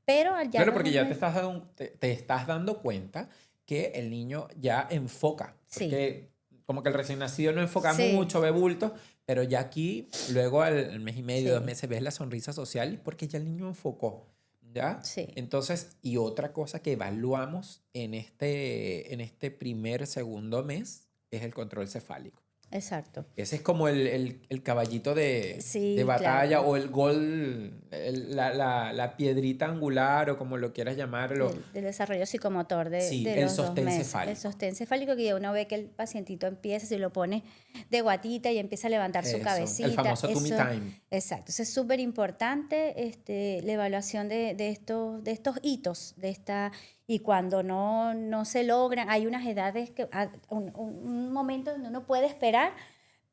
pero ya a claro, los porque dos ya meses, te estás dando cuenta que el niño ya enfoca, sí, porque como que el recién nacido no enfoca sí, mucho, ve bultos, pero ya aquí, luego al mes y medio, dos sí, meses, ves la sonrisa social porque ya el niño enfocó, ¿ya? sí, Entonces, y otra cosa que evaluamos en este primer, segundo mes es el control cefálico. exacto. Ese es como el caballito de Sí, batalla claro. o el gol, la piedrita angular o como lo quieras llamarlo. Del desarrollo psicomotor Sí, de el los dos sostén meses. El cefálico. sostén cefálico que ya uno ve que el pacientito empieza, si lo pone de guatita y empieza a levantar su Eso, el cabecita. famoso tummy Eso, time. exacto. Eso es súper importante, la evaluación de estos hitos, y cuando no se logran, hay unas edades, un momento donde uno puede esperar,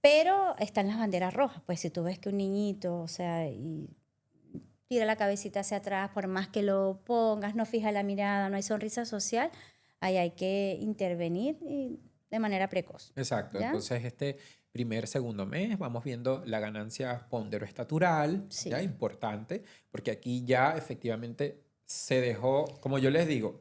pero están las banderas rojas. Pues si tú ves que un niñito, o sea, y tira la cabecita hacia atrás, por más que lo pongas, no fija la mirada, no hay sonrisa social, ahí hay que intervenir de manera precoz. Exacto, ¿Ya? entonces este primer, segundo mes vamos viendo la ganancia ponderoestatural, ya Sí, importante, porque aquí ya efectivamente se dejó, como yo les digo,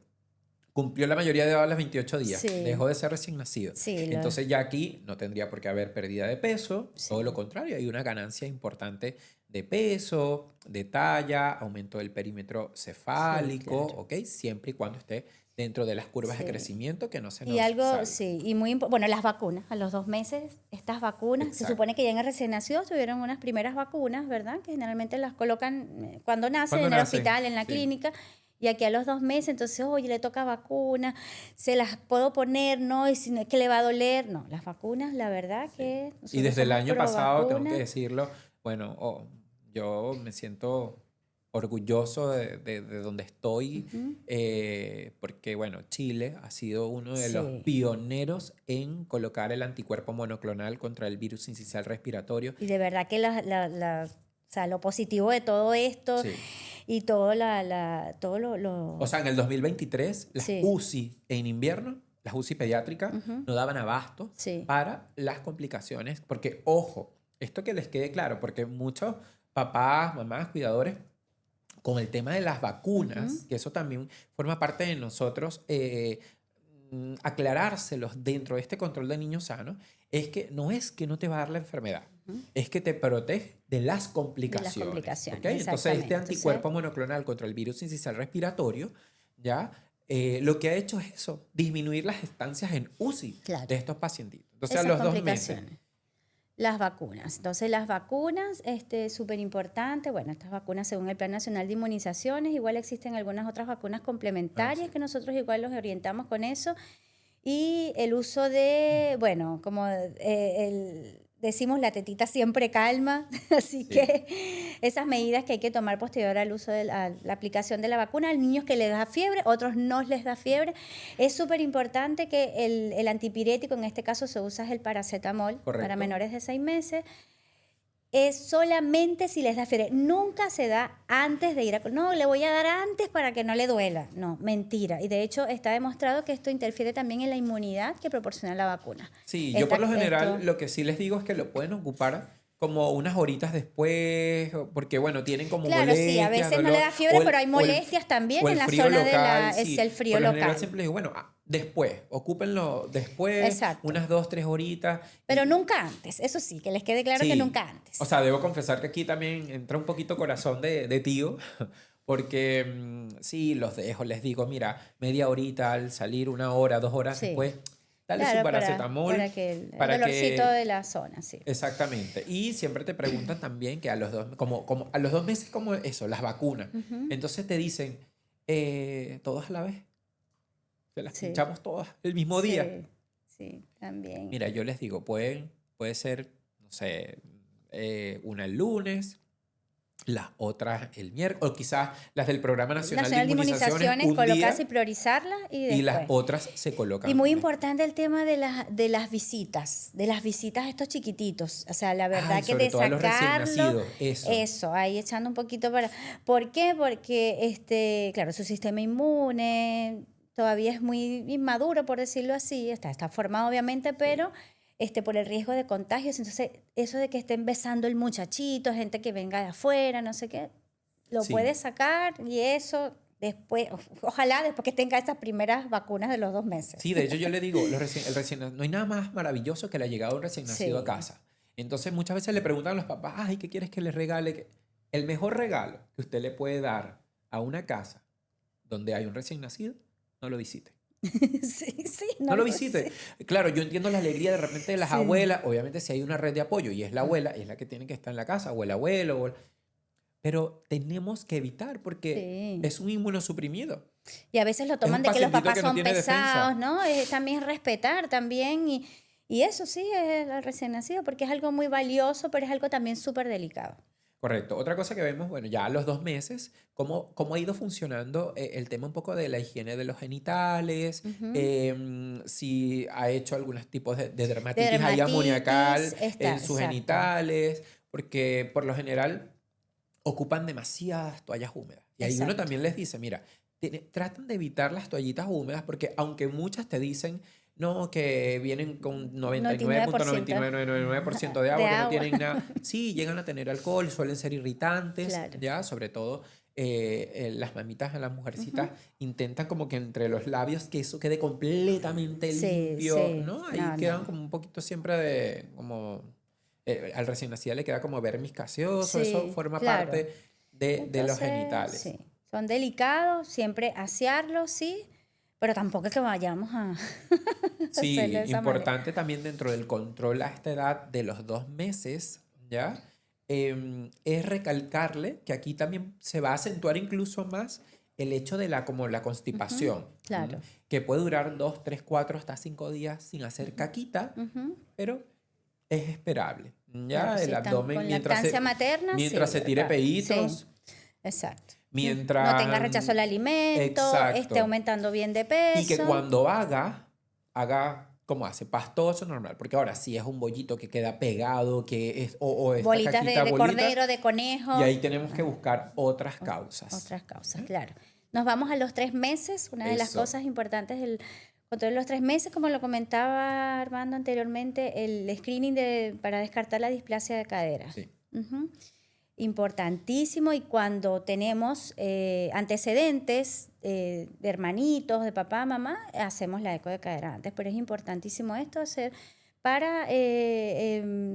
cumplió la mayoría de edad a los 28 días, sí, dejó de ser recién nacido. sí, Entonces ya aquí no tendría por qué haber pérdida de peso, todo lo sí, contrario, hay una ganancia importante de peso, de talla, aumento del perímetro sí, cefálico, claro. ¿ok? Siempre y cuando esté dentro de las curvas de Sí. crecimiento que no se Y nos algo, salga. sí, y muy bueno, las vacunas, a los 2 meses, estas vacunas, se Exacto. supone que ya en el recién nacido tuvieron unas primeras vacunas, ¿verdad? Que generalmente las colocan cuando nacen ¿Cuándo en el nacen? hospital, en la Sí. clínica, y aquí a los 2 meses, entonces, oye, le toca vacuna, se las puedo poner, ¿no? Y si no es que le va a doler, no, las vacunas, la verdad Sí. que Y nosotros desde el somos año pro pasado, tengo que vacuna, decirlo, bueno, yo me siento orgulloso de donde estoy, ujú, porque, bueno, Chile ha sido uno de los sí, pioneros en colocar el anticuerpo monoclonal contra el virus sincicial respiratorio. y de verdad que o sea, lo positivo de todo esto Sí. y todo, todo O sea, en el 2023, las sí, UCI en invierno, las UCI pediátricas, ujú, no daban abasto sí. para las complicaciones. Porque, ojo, esto que les quede claro, porque muchos papás, mamás, cuidadores, con el tema de las Ujú, vacunas, que eso también forma parte de nosotros, aclarárselos dentro de este control de niños sanos, es que no te va a dar la enfermedad. es que te protege de las complicaciones. complicaciones, ¿Ok? Entonces, este exactamente. anticuerpo monoclonal contra el virus sincicial respiratorio, ¿ya? Lo que ha hecho es eso, disminuir las estancias en UCI Claro. de estos pacientitos. Entonces, a Esas los 2 meses. complicaciones. Las vacunas. Entonces, las vacunas, súper importante. Bueno, estas vacunas, según el Plan Nacional de Inmunizaciones, igual existen algunas otras vacunas complementarias sí. que nosotros igual los orientamos con eso. Y el uso de, bueno, como decimos, la tetita siempre calma. Así Sí. que esas medidas que hay que tomar posterior al uso de la aplicación de la vacuna, a niños que les da fiebre, otros no les da fiebre. Es súper importante que el antipirético, en este caso se usa el paracetamol para Correcto. menores de 6 meses, es solamente si les da fiebre. Nunca se da antes de ir a... No, le voy a dar antes para que no le duela. No, mentira. Y de hecho está demostrado que esto interfiere también en la inmunidad que proporciona la vacuna. Sí, yo por lo general lo que sí les digo es que lo pueden ocupar como unas horitas después, porque bueno, tienen como Claro, sí, a molestias, veces no dolor, le da fiebre, pero hay o el molestias también o el en la frío zona de local, es sí. el frío Por lo local. general siempre les digo, bueno, después, ocúpenlo después, Exacto. unas 2, 3 horitas. Pero nunca antes, eso sí, que les quede claro que Sí. nunca antes. O sea, debo confesar que aquí también entra un poquito corazón de tío, porque sí, los dejo, les digo, mira, media horita al salir, 1 hora, 2 horas Sí. después, dale Claro, su paracetamol. para que el para dolorcito que- de la zona, sí. Exactamente. Y siempre te preguntan también que a los 2, como a los 2 meses, como eso, las vacunas. Entonces te dicen, todas a la vez. Se las Sí. pinchamos todas el mismo día. Sí, también. Mira, yo les digo, puede ser, no sé, una el lunes, las otras el miércoles, o quizás las del Programa Nacional de Inmunizaciones un colocarse y día, priorizarlas y y las después. otras se colocan. Y muy importante el tema de las visitas, a estos chiquititos. O sea, la verdad Ay, que sobre de todo a los recién sacarlo, nacidos, eso. ahí echando un poquito para... ¿Por qué? Porque, claro, su sistema inmune todavía es muy inmaduro, por decirlo así. Está formado, obviamente, pero por el riesgo de contagios. Entonces, eso de que estén besando el muchachito, gente que venga de afuera, no sé qué, lo Sí. puedes sacar y eso... Después, ojalá después que tenga esas primeras vacunas de los 2 meses. Sí, de hecho yo le digo, no hay nada más maravilloso que la llegada de un recién nacido a Sí. casa. Entonces muchas veces le preguntan a los papás, ay, ¿qué quieres que les regale? El mejor regalo que usted le puede dar a una casa donde hay un recién nacido, no lo visite. Sí, No lo visite. Claro, yo entiendo la alegría de repente de las Sí. abuelas, obviamente si hay una red de apoyo y es la abuela, es la que tiene que estar en la casa, o el abuelo, pero tenemos que evitar porque Sí. es un inmunosuprimido. Y a veces lo toman un de que los pacientito papás que no son tiene pesados, defensa. ¿no? Es también respetar también y eso sí, es el recién nacido, porque es algo muy valioso, pero es algo también súper delicado. Correcto. Otra cosa que vemos, bueno, ya a los 2 meses, cómo ha ido funcionando el tema un poco de la higiene de los genitales, si ha hecho algunos tipos de dermatitis, ahí amoniacal en sus exacto. genitales, porque por lo general ocupan demasiadas toallas húmedas. Y ahí uno Exacto. también les dice, mira, tratan de evitar las toallitas húmedas porque aunque muchas te dicen, no, que vienen con 99.9999% de agua, que no tienen nada. Sí, llegan a tener alcohol, suelen ser irritantes, Claro. ya, sobre todo las mamitas, las mujercitas, intentan como que entre los labios que eso quede completamente limpio, Sí. ¿no? Ahí No, quedan no. como un poquito siempre de, como, al recién nacido le queda como vermis gaseoso, eso Sí, forma claro. parte de los Entonces, genitales. sí. Son delicados, siempre asearlos, sí, pero tampoco es que vayamos a Sí, hacerlo de esa manera. importante también dentro del control a esta edad de los 2 meses, ¿ya? Es recalcarle que aquí también se va a acentuar incluso más el hecho de como la constipación, claro. que puede durar 2, 3, 4, hasta 5 días sin hacer caquita, pero es esperable. Ya Claro, si el están abdomen, con mientras lactancia materna, mientras sí, se tire claro. peitos, Sí, exacto. mientras... No tenga rechazo al alimento, esté Exacto. aumentando bien de Y que peso. cuando haga como hace, pastoso normal. Porque ahora si es un bollito que queda pegado, que es, o esta Bolitas caquita, de bolitas, cordero, de conejo. y ahí tenemos que buscar otras causas. Otras causas, claro. Nos vamos a los 3 meses. Una de las Eso. cosas importantes del control de los 3 meses, como lo comentaba Armando anteriormente, el screening para descartar la displasia de cadera. Sí. Ujú. Importantísimo, y cuando tenemos antecedentes de hermanitos, de papá, mamá, hacemos la eco de cadera antes, pero es importantísimo esto hacer para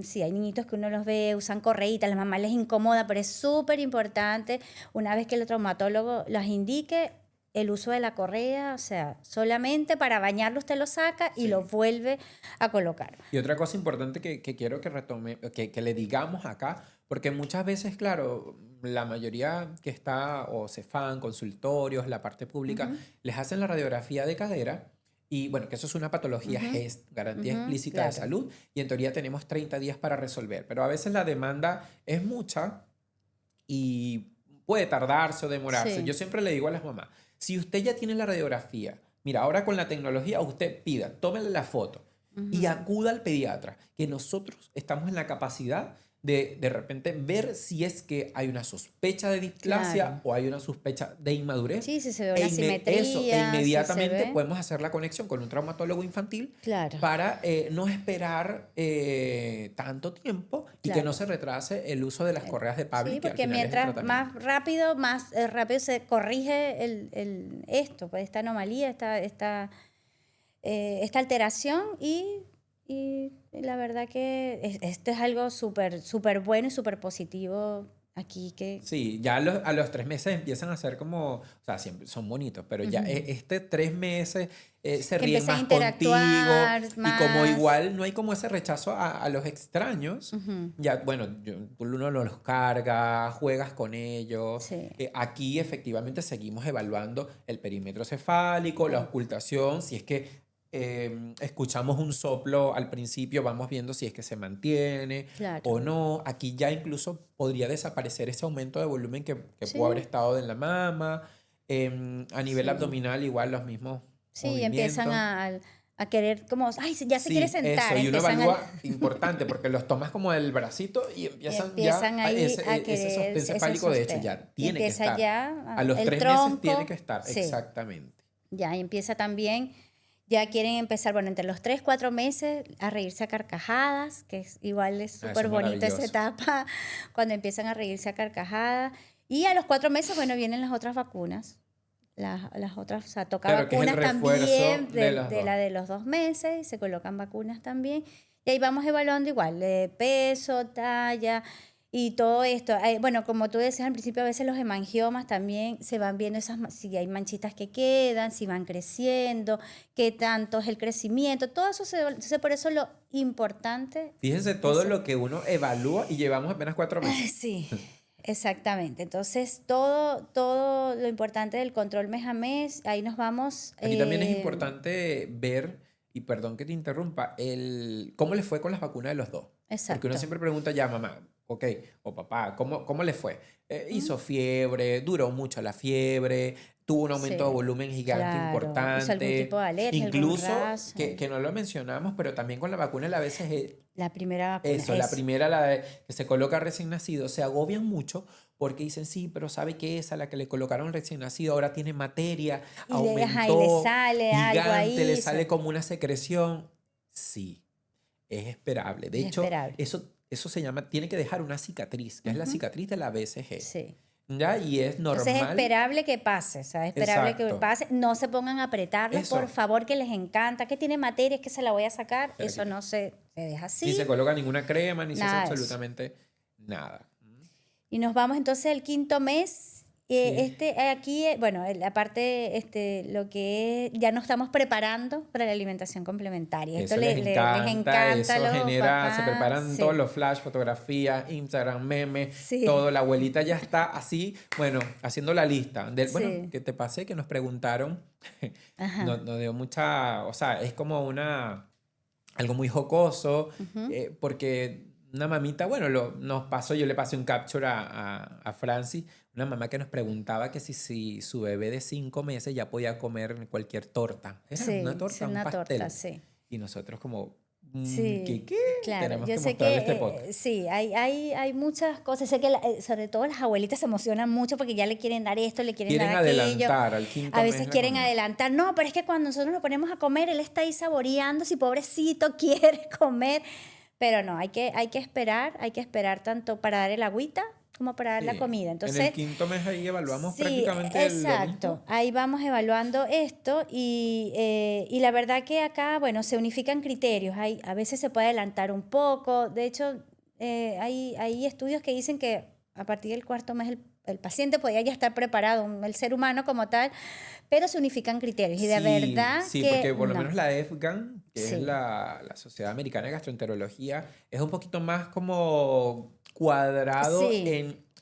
sí, hay niñitos que uno los ve, usan correítas, las mamás les incomoda, pero es súper importante, una vez que el traumatólogo las indique, el uso de la correa, o sea, solamente para bañarlo usted lo saca y Sí. lo vuelve a colocar. Y otra cosa importante que quiero que retome, que le digamos acá, porque muchas veces, claro, la mayoría que está, o Cefam, consultorios, la parte pública, Ujú, les hacen la radiografía de cadera y bueno, que eso es una patología ujú, GEST, garantía ujú, explícita de claro. salud, y en teoría tenemos 30 días para resolver, pero a veces la demanda es mucha y puede tardarse o demorarse. Sí. Yo siempre le digo a las mamás, si usted ya tiene la radiografía, mira, ahora con la tecnología usted pida, tómele la foto y Ujú, acuda al pediatra, que nosotros estamos en la capacidad de repente ver si es que hay una sospecha de displasia claro. o hay una sospecha de inmadurez. Sí, si se ve E una eso, e simetría, si se inmediatamente ve. podemos hacer la conexión con un traumatólogo infantil Claro, para no esperar tanto tiempo y que no claro. se retrase el uso de las correas de Sí, Pavlik, que al porque final es el mientras tratamiento. más rápido se corrige esto, pues esta anomalía, esta alteración y la verdad que esto es algo súper súper bueno y súper positivo aquí que Sí, ya a los 3 meses empiezan a ser como, o sea, siempre son bonitos, pero ya ujú, 3 meses se que ríen empiezan a más contigo interactuar y como más. igual no hay como ese rechazo a los extraños, Ujú, ya, bueno, uno los carga, juegas con ellos. sí, Aquí efectivamente seguimos evaluando el perímetro cefálico, la claro, auscultación, si es que escuchamos un soplo al principio, vamos viendo si es que se mantiene claro. o no. Aquí ya incluso podría desaparecer ese aumento de volumen que pudo haber Sí, estado en la mama. A nivel sí. abdominal igual los mismos Sí, empiezan movimientos. a querer como, ay, ya se quiere Sí, sentar, eso. Y uno empiezan a, evalúa importante porque los tomas como del bracito y y empiezan ya empiezan ahí a ese querer sostén ese cefálico, de hecho, sostén. ya Y tiene que empieza estar. ya A los el 3 meses tiene que tronco, estar, sí, exactamente. ya y empieza también, ya quieren empezar, bueno, entre los 3, 4 meses a reírse a carcajadas, que igual es Ah, eso súper es bonito esa maravilloso. etapa, cuando empiezan a reírse a carcajadas. Y a los 4 meses, bueno, vienen las otras vacunas. Las otras, o sea, toca Claro que es el vacunas refuerzo también de los de dos. la de los 2 meses, y se colocan vacunas también. Y ahí vamos evaluando igual, peso, talla y todo esto. Bueno, como tú decías al principio, a veces los hemangiomas también se van viendo si hay manchitas que quedan, si van creciendo, qué tanto es el crecimiento, todo eso entonces por eso lo importante Fíjense todo es lo que uno evalúa y llevamos apenas 4 meses. sí, exactamente. Entonces, todo lo importante del control mes a mes, ahí nos vamos. Aquí también es importante ver, y perdón que te interrumpa, cómo le fue con las vacunas de los dos. Porque uno Exacto. siempre pregunta ya, mamá, ok, o papá, ¿cómo le fue? ¿Mm? Hizo fiebre, duró mucho la fiebre, tuvo un aumento de Sí, volumen gigante claro. ¿Hizo algún tipo importante, de alergia, algún incluso raso? que no lo mencionamos, pero también con la vacuna a veces La primera vacuna, eso, la primera, que se coloca recién nacido, se agobian mucho porque dicen, sí, pero ¿sabe qué es? A la que le colocaron recién nacido ahora tiene materia, ajá, y le aumentó, sale algo gigante, le ahí, sale como una secreción. Sí, es esperable. De es hecho, esperable. eso se llama, tiene que dejar una cicatriz, que es la Ujú, cicatriz de la BCG. sí. ¿Ya? Y es Entonces es normal. esperable que pase, o sea, es esperable que Exacto. pase. No se pongan a apretarlos, por Eso. favor, que les encanta, que tiene materia, es que se la voy a sacar. Aquí. Eso no se deja Ni se así, coloca ninguna crema, ni se hace nada de eso. absolutamente nada. Y nos vamos entonces al quinto mes. Sí. Aquí, bueno, la parte, lo que es, ya nos estamos preparando para la alimentación complementaria. Esto Eso les les encanta, encanta a eso los genera, se papás. preparan todos Sí, los flash, fotografías, Instagram, memes, sí, todo. La abuelita ya está así, bueno, haciendo la lista. Bueno, sí. que te pasé que nos preguntaron, Ajá. nos dio mucha, o sea, es como algo muy jocoso, Ujú. porque una mamita, bueno, nos pasó, yo le pasé un capture a Francis, una mamá que nos preguntaba que si su bebé de 5 meses ya podía comer cualquier torta. Era una Sí, es torta, un una torta, pastel. sí. Y nosotros como, Sí, ¿qué? claro. Tenemos Yo que sé mostrarle este que podcast. sí, hay muchas cosas. Sé que sobre todo las abuelitas se emocionan mucho porque ya le quieren dar esto, le quieren dar Quieren aquello. adelantar al A 5 mes veces la quieren comida. adelantar. No, pero es que cuando nosotros lo ponemos a comer, él está ahí saboreando, si pobrecito quiere comer. Pero no, hay que esperar tanto para dar el agüita como para dar la Sí. comida. En Entonces, el quinto mes ahí evaluamos sí, prácticamente lo exacto. mismo. Ahí vamos evaluando esto y la verdad que acá, bueno, se unifican criterios. A veces se puede adelantar un poco. De hecho, hay estudios que dicen que a partir del cuarto mes el paciente podría ya estar preparado, el ser humano como tal, pero se unifican criterios. Y de Sí, verdad sí, que porque por lo no. menos la EFGAN, que es Sí, la Sociedad Americana de Gastroenterología, es un poquito más como cuadrado sí,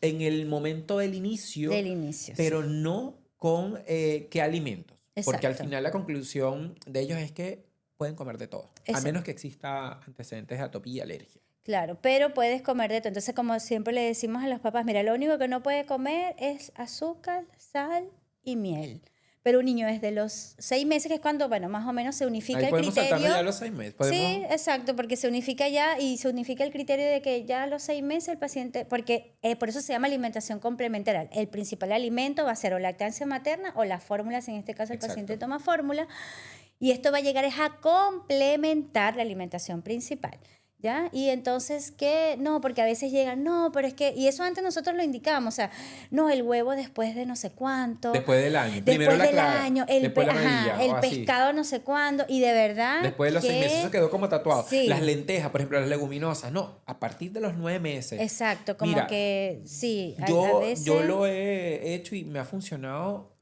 en el momento del inicio, del inicio, pero sí. no con qué alimentos. Porque al Exacto. final la conclusión de ellos es que pueden comer de todo, a Ese- menos que exista antecedentes de atopía y alergia. Claro, pero puedes comer de todo. Entonces, como siempre le decimos a los papás, mira, lo único que no puede comer es azúcar, sal y miel. Pero un niño desde los 6 meses, que es cuando, bueno, más o menos se Ahí unifica el podemos saltarnos ya a criterio. los 6 meses. Sí, Podemos, exacto, porque se unifica ya y se unifica el criterio de que ya a los 6 meses el paciente, porque por eso se llama alimentación complementaria. El principal alimento va a ser o lactancia materna o las fórmulas, en este caso el paciente exacto. toma fórmula, y esto va a llegar es a complementar la alimentación principal. ¿Ya? Y entonces, ¿qué? No, porque a veces llegan, no, pero es que, y eso antes nosotros lo indicábamos, o sea, no, el huevo después de no sé cuánto, Después del año. Primero después la del clara, año, después la ajá, amarilla o el así. pescado no sé cuándo, y de verdad Después de los 6 meses, eso que quedó como tatuado. Las sí, lentejas, por ejemplo, las leguminosas, no, a partir de los 9 meses. exacto, como Mira, que sí, a yo veces, lo he hecho y me ha funcionado,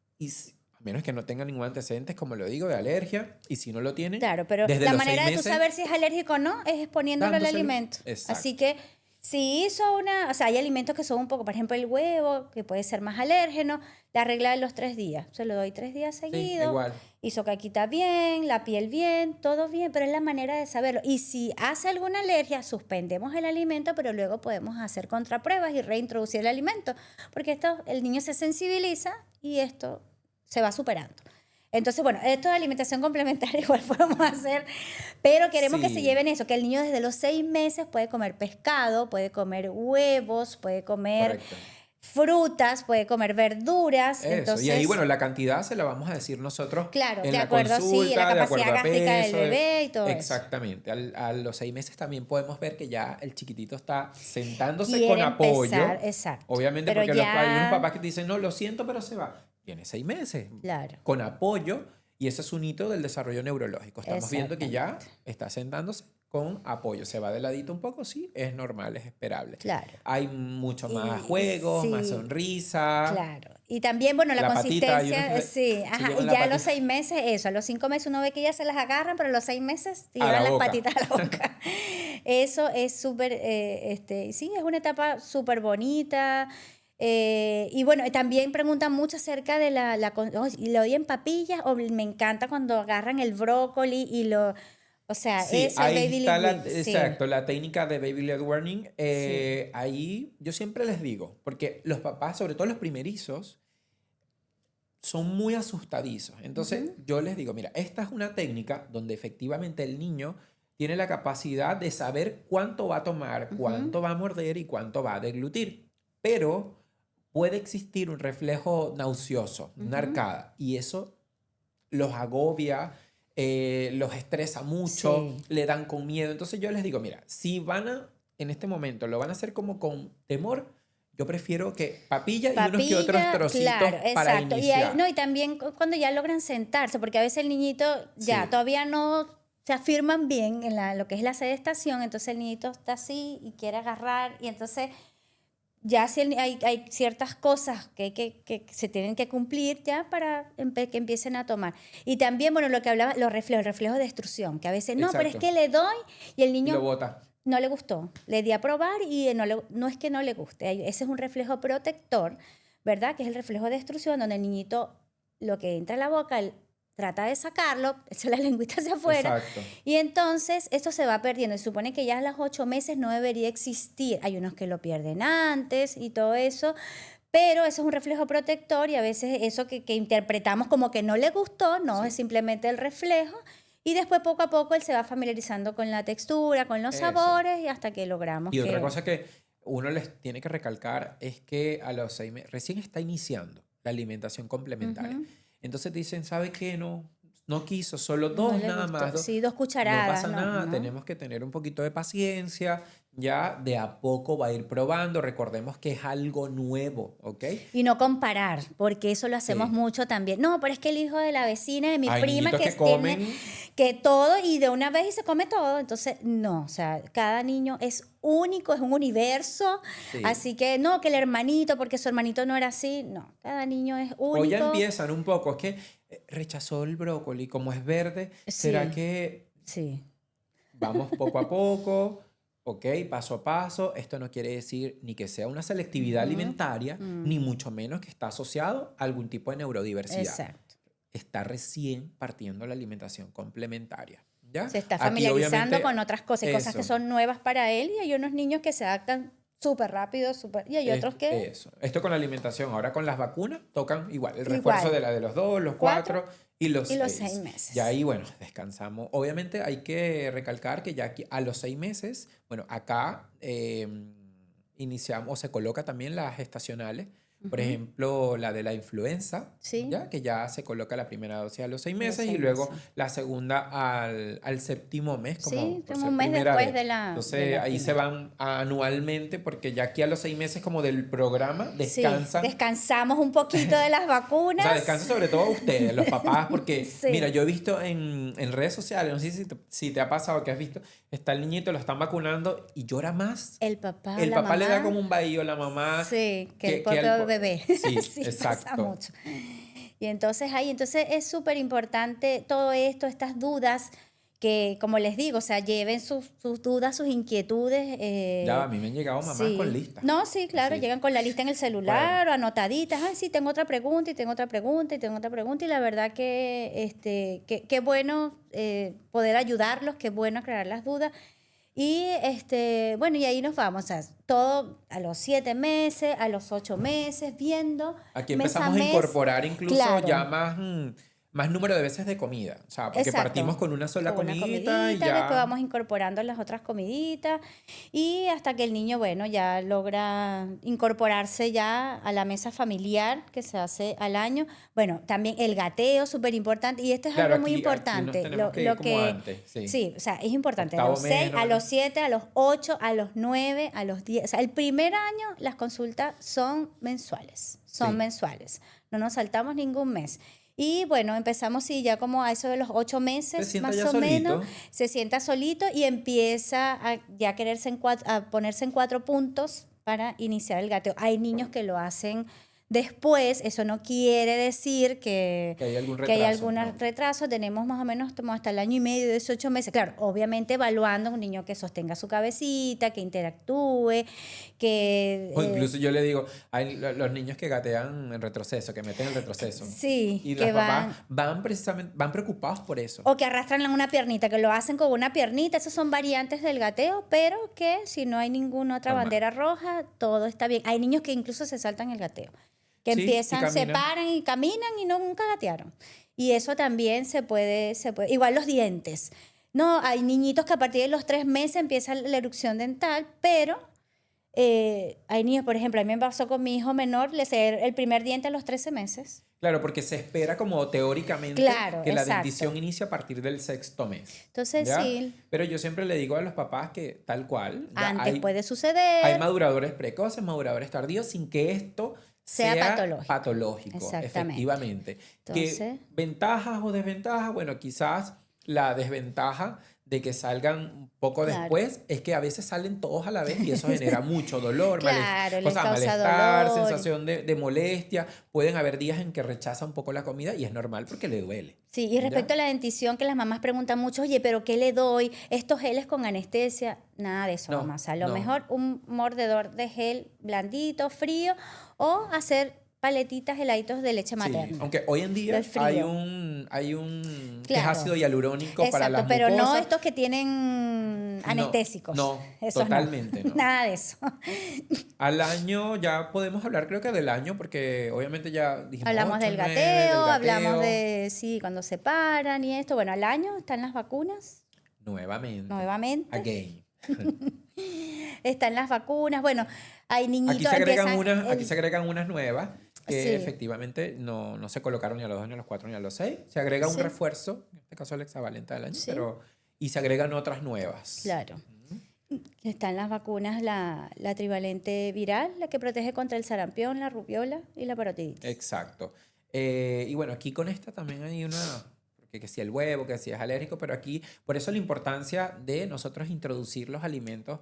a menos que no tenga ningún antecedentes, como lo digo, de alergia, y si no lo tiene, claro, pero desde la los seis manera de tú meses, saber si es alérgico o no es exponiéndolo al dándoselo. alimento. Así Exacto. que si hizo o sea, hay alimentos que son un poco, por ejemplo, el huevo, que puede ser más alérgeno, la regla de los 3 días. Se lo doy 3 días Sí, seguidos, igual. hizo caquita bien, la piel bien, todo bien, pero es la manera de saberlo. Y si hace alguna alergia, suspendemos el alimento, pero luego podemos hacer contrapruebas y reintroducir el alimento, porque el niño se sensibiliza y esto se va superando. Entonces, bueno, esto de alimentación complementaria igual podemos hacer, pero queremos que se Sí, lleven eso, que el niño desde los 6 meses puede comer pescado, puede comer huevos, puede comer correcto. frutas, puede comer verduras. Eso. Y ahí, Entonces, bueno, la cantidad se la vamos a decir nosotros claro, en de la acuerdo, sí, la consulta, de capacidad acuerdo a gástrica del peso. bebé y todo eso. Exactamente. A los 6 meses también podemos ver que ya el chiquitito está sentándose con Quiere empezar, apoyo. exacto. Obviamente, Pero porque hay unos ya, papás que te dicen, no, lo siento, pero se va. Tiene 6 meses. claro, Con apoyo. Y ese es un hito del desarrollo neurológico. Estamos viendo que ya exactamente, está sentándose con apoyo. Se va de ladito un poco, sí, es normal, es esperable. claro. Hay mucho más Y juegos, más sí, sonrisa. claro. Y también, bueno, la La patita, hay unos que consistencia, sí, se ajá. llevan Y la ya a los patita 6 meses, eso, a los 5 meses uno ve que ya se las agarran, pero a los 6 meses se a la llevan las boca. patitas a la boca. Eso es súper, sí, es una etapa súper bonita. Y bueno, también preguntan mucho acerca de ¿y lo doy en papillas? O me encanta cuando agarran el brócoli o sea, Sí, eso, el ahí baby está lead with, sí, exacto, la técnica de baby led warning. sí. Ahí yo siempre les digo, porque los papás, sobre todo los primerizos, son muy asustadizos. Entonces Ujú, yo les digo, mira, esta es una técnica donde efectivamente el niño tiene la capacidad de saber cuánto va a tomar, ujú, cuánto va a morder y cuánto va a deglutir. Pero puede existir un reflejo nauseoso, una ujú. arcada, y eso los agobia, los estresa mucho, Sí. le dan con miedo. Entonces yo les digo, mira, si en este momento lo van a hacer como con temor, yo prefiero que papilla y unos que otros Papilla, trocitos claro, para exacto. Y ahí, no, iniciar. y también cuando ya logran sentarse, porque a veces el niñito ya Sí, todavía no se afirman bien en lo que es la sedestación, entonces el niñito está así y quiere agarrar, y entonces ya si hay ciertas cosas que se tienen que cumplir ya para que empiecen a tomar. Y también, bueno, lo que hablaba, el reflejo de destrucción, que a veces, no, pero es exacto. que le doy y el Y lo niño bota. no le gustó. Le di a probar y no es que no le guste. Ese es un reflejo protector, ¿verdad? Que es el reflejo de destrucción, donde el niñito lo que entra a la boca, él trata de sacarlo, echa la lengüita hacia afuera, Exacto. y entonces esto se va perdiendo. Se supone que ya a los 8 meses no debería existir. Hay unos que lo pierden antes y todo eso, pero eso es un reflejo protector y a veces eso que interpretamos como que no le gustó, no, es Sí, simplemente el reflejo. Y después poco a poco él se va familiarizando con la textura, con los eso. sabores y hasta que logramos Y otra que... cosa que uno les tiene que recalcar es que a los 6 meses, recién está iniciando la alimentación complementaria. Ujú, Entonces dicen, ¿sabe qué? No, no quiso, solo no dos le nada gustó. más. Sí, 2 No cucharadas, pasa no, nada, no. tenemos que tener un poquito de paciencia. ya de a poco va a ir probando. Recordemos que es algo nuevo, ¿ok? Y no comparar, porque eso lo hacemos Sí. mucho también. No, pero es que el hijo de la vecina, de mi Hay prima, niñitos que que tiene comen. que todo y de una vez y se come todo. Entonces, no, o sea, cada niño es único, es un universo. Sí. Así que no, que el hermanito, porque su hermanito no era así. No, cada niño es O ya único. empiezan un poco, es que rechazó el brócoli, como es verde, ¿será Sí, que sí, vamos poco a poco? Ok, paso a paso. Esto no quiere decir ni que sea una selectividad alimentaria, ni mucho menos que está asociado a algún tipo de neurodiversidad. exacto. Está recién partiendo la alimentación complementaria, ¿ya? Se está Aquí familiarizando obviamente con otras cosas, y cosas que eso. son nuevas para él, y hay unos niños que se adaptan súper rápido, y hay otros que Eso. Esto con la alimentación. Ahora con las vacunas tocan igual. El refuerzo igual, de la de los 2, los 4 4 y los y los 6. 6 meses. Ya ahí, bueno, descansamos. Obviamente hay que recalcar que ya aquí a los 6 meses, bueno, acá iniciamos, o se coloca también las estacionales. Por ejemplo, la de la influenza, Sí. ¿ya? Que ya se coloca la primera dosis a los 6 A los meses y 6 luego meses. la segunda al séptimo mes, como Sí, por como ser un mes primera después vez. de la Entonces ahí se primera. van anualmente porque ya aquí a los 6 meses como del programa Sí, descansan. descansamos un poquito de las O sea, vacunas. descansan sobre todo ustedes, los papás, porque Sí. mira, yo he visto en redes sociales, no sé si te ha pasado que has visto, está el niñito, lo están vacunando y llora más. El papá o El la papá le da mamá. como un bahío a la mamá. Sí, que el que al propio po- bebé. Sí, Sí, pasa exacto. mucho. Y entonces entonces es súper importante todo esto, estas dudas, que como les digo, o sea, lleven sus dudas, sus inquietudes. Ya, a mí me han llegado mamás con Sí. listas. No, sí, claro, Así. llegan con la lista en el Bueno, celular o anotaditas. Ay, sí, tengo otra pregunta y tengo otra pregunta y tengo otra pregunta. Y la verdad que qué bueno poder ayudarlos, qué bueno aclarar las dudas. Y bueno, y ahí nos vamos, o sea, todo a los 7 meses, a los 8 meses, viendo aquí mes a empezamos a mes. incorporar incluso ya Claro, más número de veces de comida. O sea, porque partimos exacto. con una sola Con una comidita y comidita, después ya. vamos incorporando las otras comiditas y hasta que el niño, bueno, ya logra incorporarse ya a la mesa familiar que se hace al año. Bueno, también el gateo, súper importante. Y esto es Claro, algo muy aquí nos importante. tenemos que ir como antes, sí. Sí, o sea, es importante. A Octavo los 6, mes, a noveno. los 7, a los 8, a los 9, a los 10. O sea, el primer año las consultas son mensuales. Son Sí. mensuales. No nos saltamos ningún mes. Y bueno, empezamos sí, ya como a eso de los 8 Se meses, sienta más ya o menos, solito. se sienta solito y empieza a ya quererse a ponerse en 4 puntos para iniciar el gateo. Hay niños que lo hacen después, eso no quiere decir que Que hay algún que hay retraso. algún No. retraso. Tenemos más o menos como hasta el año y medio, 18 meses. Claro, obviamente evaluando a un niño que sostenga su cabecita, que interactúe, que... O incluso yo le digo, hay los niños que gatean en retroceso, que meten el retroceso. sí, Y que las mamás van... van preocupados por eso. O que arrastran una piernita, que lo hacen con una piernita. Esas son variantes del gateo, pero que si no hay ninguna otra Normal. bandera roja, todo está bien. Hay niños que incluso se saltan el gateo, que Sí, y empiezan, se caminan. paran y caminan y nunca gatearon. Y eso también se puede. Igual los dientes. No, hay niñitos que a partir de los 3 meses empieza la erupción dental, pero hay niños, por ejemplo, a mí me pasó con mi hijo menor, le saqué el primer diente a los 13 meses. Claro, porque se espera como teóricamente Claro, que la exacto. dentición inicia a partir del sexto mes. Entonces, ¿Ya? sí, Pero yo siempre le digo a los papás que tal cual, ya antes puede hay suceder. maduradores precoces, maduradores tardíos, sin que esto Sea sea patológico. Exactamente. efectivamente. Entonces- ¿Qué ventajas o desventajas? Bueno, quizás la desventaja de que salgan un poco Claro. después es que a veces salen todos a la vez y eso genera mucho dolor, Claro, les causa malestar, dolor. sensación de molestia. Pueden haber días en que rechaza un poco la comida y es normal porque le duele. Sí, y respecto a la dentición, que las mamás preguntan mucho, oye, ¿pero qué le doy? ¿Estos geles con anestesia? Nada de eso, No, mamás. A lo no. mejor un mordedor de gel blandito, frío, o hacer paletitas, heladitos de leche Sí, materna. aunque hoy en día Del frío. hay un que es Claro. ácido hialurónico para Exacto, las pero no mucosas. estos que tienen anestésicos. no, Esos totalmente no. Nada de eso. Al año ya podemos hablar, creo que del año, porque obviamente ya dijimos Hablamos 8, del 9, gateo, del hablamos gateo. de, sí, cuando se paran y esto. Bueno, al año están las vacunas, nuevamente. Again. Están las vacunas. Bueno, hay niñitos Aquí se agregan empiezan aquí se agregan unas nuevas que Sí. efectivamente no se colocaron ni a los 2, ni a los 4, ni a los 6. Se agrega un Sí. refuerzo, en este caso el hexavalente del año, Sí. y se agregan otras nuevas. Claro. Están las vacunas, la trivalente viral, la que protege contra el sarampión, la rubiola y la parotiditis. Exacto. Y bueno, aquí con esta también hay una, porque que si el huevo, que si es alérgico, pero aquí, por eso la importancia de nosotros introducir los alimentos,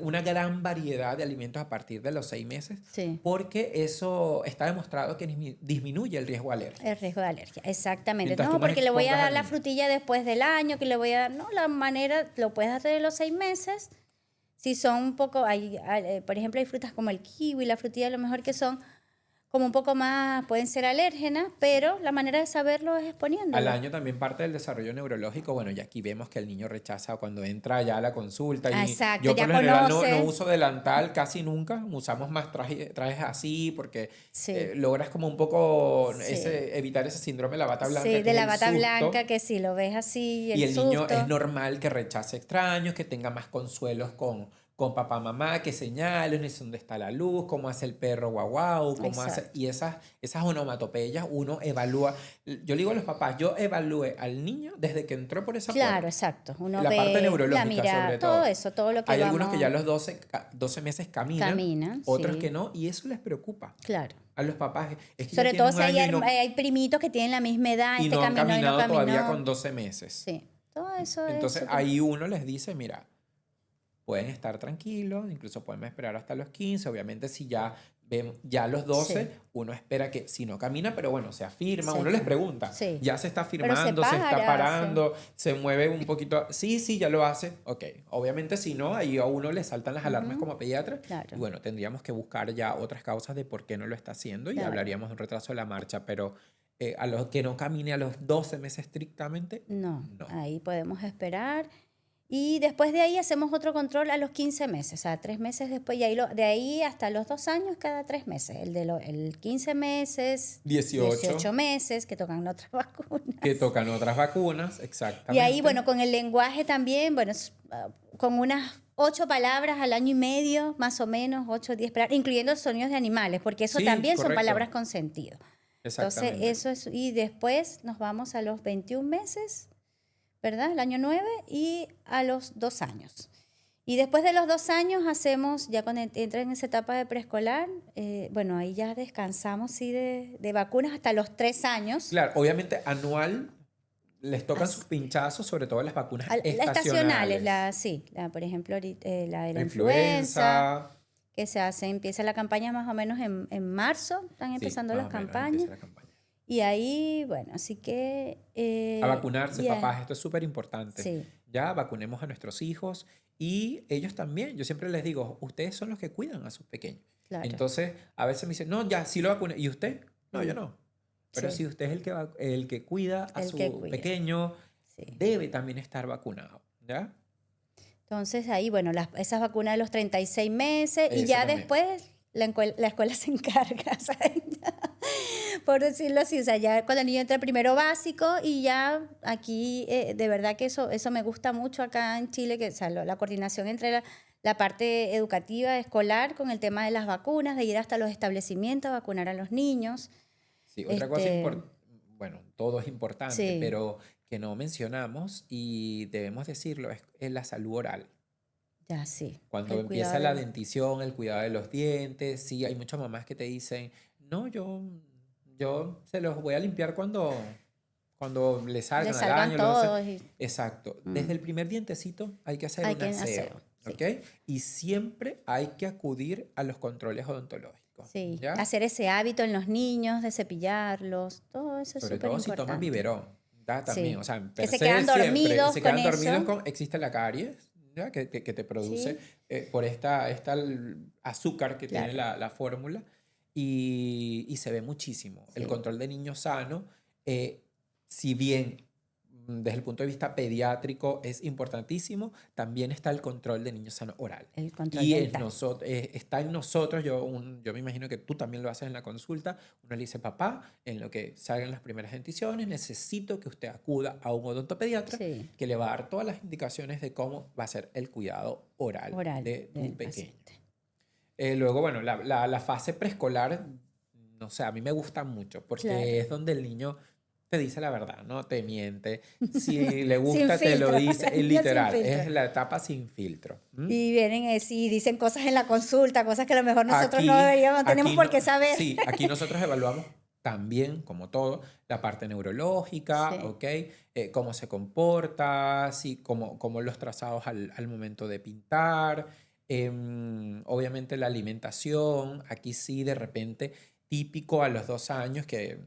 una gran variedad de alimentos a partir de los 6 meses, Sí, porque eso está demostrado que disminuye el riesgo alérgico. el riesgo de alergia, exactamente. Mientras tú No, más porque le voy a expongas dar al la niño. frutilla después del año, que le voy a dar, no, la manera, lo puedes hacer de los 6 meses. Si son un poco, por ejemplo, hay frutas como el kiwi, la frutilla, a lo mejor que son como un poco más, pueden ser alérgenas, pero la manera de saberlo es Al exponiéndolo. año también parte del desarrollo neurológico. Bueno, y aquí vemos que el niño rechaza cuando entra ya a la consulta. Ah, Y exacto, yo por ya lo general no conoce. uso delantal casi nunca. Usamos más trajes así porque Sí, logras como un poco sí. evitar ese síndrome de la bata blanca, Sí, que de es la el bata blanca, susto. que si lo ves así, Y el el niño es susto. normal que rechace extraños, que tenga más consuelos con papá, mamá, que señalen, es dónde está la luz, cómo hace el perro guau guau, cómo hace. Exacto. Y esas onomatopeyas uno evalúa. Yo le digo a los papás, yo evalué al niño desde que entró por esa Claro, puerta. exacto. Uno La parte ve la neurológica, mirada, sobre todo todo. eso, todo lo que Hay algunos que ya a vamos, los 12 meses caminan, caminan, otros que sí, no, y eso les preocupa claro. a los papás. Es que ya Sobre tiene todo un si hay, año y no, hay primitos que tienen la misma edad, y este no han caminó y no caminado todavía con caminó. 12 meses. Sí, todo eso es Entonces súper. ahí uno les dice, mira, pueden estar tranquilos, incluso pueden esperar hasta los 15. Obviamente, si ya ven, ya a los Sí, 12 uno espera que, si no camina, pero bueno, se afirma, uno les seca. pregunta, Sí. ya se está Pero se afirmando, se está para, sí. parando, se mueve un poquito. Sí, sí, ya lo hace. Ok, obviamente, si no, ahí a uno le saltan las alarmas Ujú, como pediatra. Y claro, bueno, tendríamos que buscar ya otras causas de por qué no lo está haciendo y claro. hablaríamos de un retraso de la marcha, pero a los que no camine a los 12 meses estrictamente, No, no. ahí podemos esperar. Y después de ahí hacemos otro control a los 15 meses, o sea, 3 meses después, y ahí de ahí hasta los 2 años, cada 3 meses. El 15 meses, 18 18 meses, que tocan otras que vacunas. tocan otras vacunas, Y ahí, exactamente. bueno, con el lenguaje también, bueno, con unas 8 palabras al año y medio, más o menos, 8 o 10 palabras, incluyendo sonidos de animales, porque eso Sí, también son palabras correcto. con sentido. Entonces, Exactamente. eso es, y después nos vamos a los 21 meses, ¿verdad? El año 9 y a los 2 años. Y después de los 2 años hacemos, ya cuando entra en esa etapa de preescolar, bueno, ahí ya descansamos, sí, de vacunas hasta los 3 años. Claro, obviamente anual les tocan sus As- pinchazos, sobre todo las vacunas Las estacionales, estacionales. sí, por ejemplo, la de la La influenza, influenza, que se hace, empieza la campaña más o menos en marzo, están sí, empezando más las o menos campañas. empieza la campaña. Y ahí, bueno, así que, A vacunarse, ya, papás, esto es súper importante. sí, Ya vacunemos a nuestros hijos y ellos también. Yo siempre les digo, ustedes son los que cuidan a sus pequeños. claro, Entonces, a veces me dicen, no, ya, sí lo vacuné. ¿Y usted? No, yo mm, no. Pero sí, si usted es el que cuida a el que su cuida, pequeño, sí. debe también estar vacunado. ¿Ya? Entonces ahí, bueno, esas vacunas de los 36 meses y Esa ya también. después la escuela se encarga, ¿sabes? Por decirlo así, o sea, ya cuando el niño entra primero básico y ya aquí, de verdad que eso me gusta mucho acá en Chile, que o sea, la coordinación entre la parte educativa, escolar, con el tema de las vacunas, de ir hasta los establecimientos a vacunar a los niños. Sí, otra cosa Este, importante, bueno, todo es importante, sí, pero que no mencionamos y debemos decirlo, es la salud oral. ya sí, Cuando el cuidado empieza la del... dentición, el cuidado de los dientes, sí, hay muchas mamás que te dicen, no, yo se los voy a limpiar cuando le Le salgan al salgan año, los 12. todos y Exacto. mm, Desde el primer dientecito hay que hacer hay un que aseo, hacerlo, sí. ¿ok? Y siempre hay que acudir a los controles odontológicos, Sí, ¿ya? hacer ese hábito en los niños de cepillarlos, todo eso es Sobre súper todo si toman importante. biberón, ¿ya? También, o Sí, sea, en que per se se quedan siempre dormidos se con quedan dormidos eso. con, existe la caries, ¿ya? Que te produce Sí, por esta azúcar que tiene claro. la fórmula y se ve muchísimo. El Sí, control de niños sano, si bien desde el punto de vista pediátrico es importantísimo, también está el control de niños sano oral. el control Y dental. está en nosotros, yo me imagino que tú también lo haces en la consulta, uno le dice, papá, en lo que salgan las primeras denticiones, necesito que usted acuda a un odontopediatra Sí, que le va a dar todas las indicaciones de cómo va a ser el cuidado oral oral de tu del pequeño. paciente. Luego, bueno, la fase preescolar, no sé, a mí me gusta mucho porque Claro, es donde el niño te dice la verdad, no te miente. Si le Sin gusta, te lo filtro, dice. la Es niña sin literal, filtro. es la etapa sin filtro. ¿M? Y vienen así, dicen cosas en la consulta, cosas que a lo mejor nosotros no Aquí, deberíamos, no tenemos aquí por no, qué saber. sí, aquí nosotros evaluamos también, como todo, la parte neurológica, Sí. ¿ok? Cómo se comporta, sí, cómo los trazados al momento de pintar, obviamente la alimentación, aquí sí, de repente, típico a los 2 años, que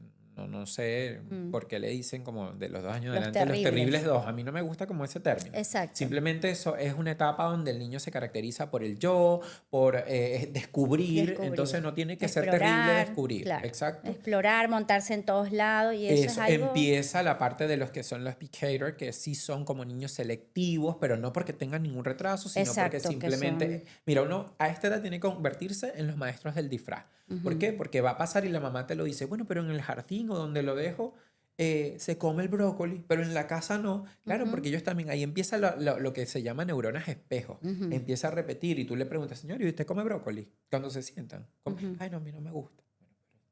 no sé Mm, por qué le dicen como de los 2 años Los adelante, los terribles terribles. dos. A mí no me gusta como ese término. Exacto. Simplemente eso es una etapa donde el niño se caracteriza por el yo, por descubrir, entonces Descubrir, no tiene que ser terrible explorar, descubrir, claro. exacto. Explorar, montarse en todos lados y eso es Eso, algo. empieza la parte de los que son los picker, que sí son como niños selectivos, pero no porque tengan ningún retraso, sino porque Exacto, que simplemente, son. mira, uno a esta edad tiene que convertirse en los maestros del disfraz. ¿Por Ujú. qué? Porque va a pasar y la mamá te lo dice, bueno, pero en el jardín o donde lo dejo, se come el brócoli, pero en la casa no. Claro, Ujú, porque ellos también, ahí empieza lo que se llama neuronas espejo. ujú, Empieza a repetir y tú le preguntas, señor, ¿y usted come brócoli? Cuando se sientan. ujú. Ay, no, a mí no me gusta.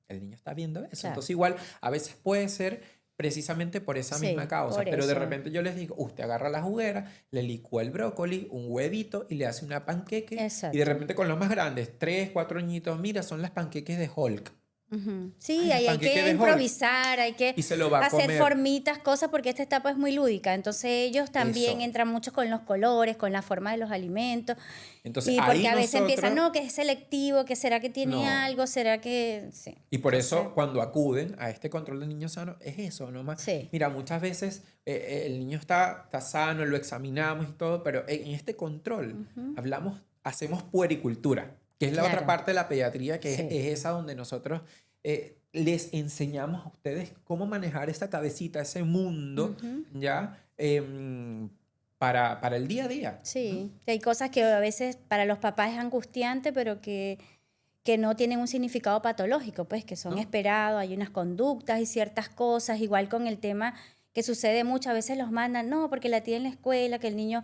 El niño está viendo eso. Claro. Entonces igual a veces puede ser precisamente por esa misma Sí, por causa, pero de eso. repente yo les digo, usted agarra la juguera, le licúa el brócoli, un huevito y le hace una panqueque y de Exacto. repente con los más grandes, 3, 4 añitos, mira, son las panqueques de Hulk. Ujú. Ay, Sí, las ahí hay panqueques que de Hulk. improvisar, hay que Y se lo va a hacer comer. formitas, cosas, porque esta etapa es muy lúdica. Entonces ellos también Eso. entran mucho con los colores, con la forma de los alimentos. Entonces Y porque ahí a veces empiezan, nosotros, no, que es selectivo, que será que tiene no. algo, será que. Sí. Y por Entonces, eso cuando acuden a este control de niño sano, es eso, ¿no más? sí. Mira, muchas veces el niño está sano, lo examinamos y todo, pero en este control Ujú. hacemos puericultura, que es la otra Claro, parte de la pediatría, que sí. es esa donde nosotros les enseñamos a ustedes cómo manejar esa cabecita, ese mundo, Ujú. ¿ya? Para el día a día. ¿M? Sí. Que hay cosas que a veces para los papás es angustiante, pero que no tienen un significado patológico, pues que son ¿No? esperados, hay unas conductas y ciertas cosas, igual con el tema que sucede muchas veces los mandan, no, porque la tiene en la escuela, que el niño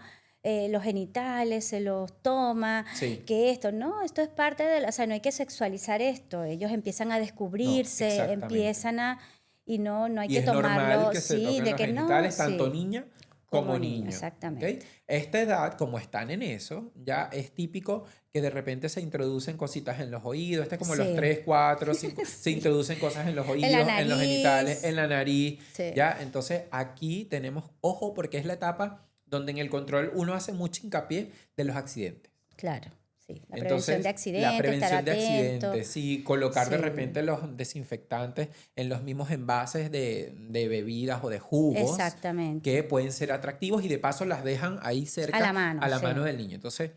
los genitales se los toma, Sí, que esto, no, esto es parte de, o sea, no hay que sexualizar esto, ellos empiezan a no, descubrirse, exactamente. empiezan a, y no hay Y que es normal tomarlo, que se sí, toquen de los que no, genitales, tanto sí, niña como como niño, niño. ¿Ok? exactamente. Esta edad, como están en eso, ya es típico que de repente se introducen cositas en los oídos. Este es como los Sí, 3, 4, 5. Se sí. introducen cosas en los En la oídos, en los genitales, nariz, en la nariz. sí, ¿Ya? Entonces aquí tenemos ojo porque es la etapa donde en el control uno hace mucho hincapié de los accidentes. claro, sí. La prevención de Entonces, la accidentes, estar prevención de atento, accidentes, sí, colocar de sí, repente los desinfectantes en los mismos envases de bebidas o de jugos exactamente. que pueden ser atractivos y de paso las dejan ahí A la cerca a mano, la mano sí. del niño. Entonces,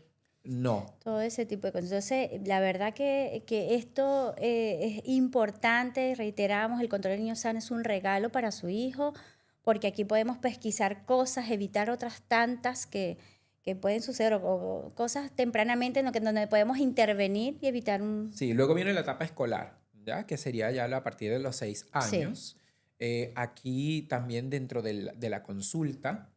no. Todo ese tipo de cosas. Entonces, la verdad que esto es importante, reiteramos, el control del niño sano es un regalo para su hijo, porque aquí podemos pesquisar cosas, evitar otras tantas que pueden suceder, o cosas tempranamente en lo que, donde podemos intervenir y evitar un. Sí, luego viene la etapa escolar, ¿ya? Que sería ya a partir de los 6 Sí. años. Aquí también dentro de la consulta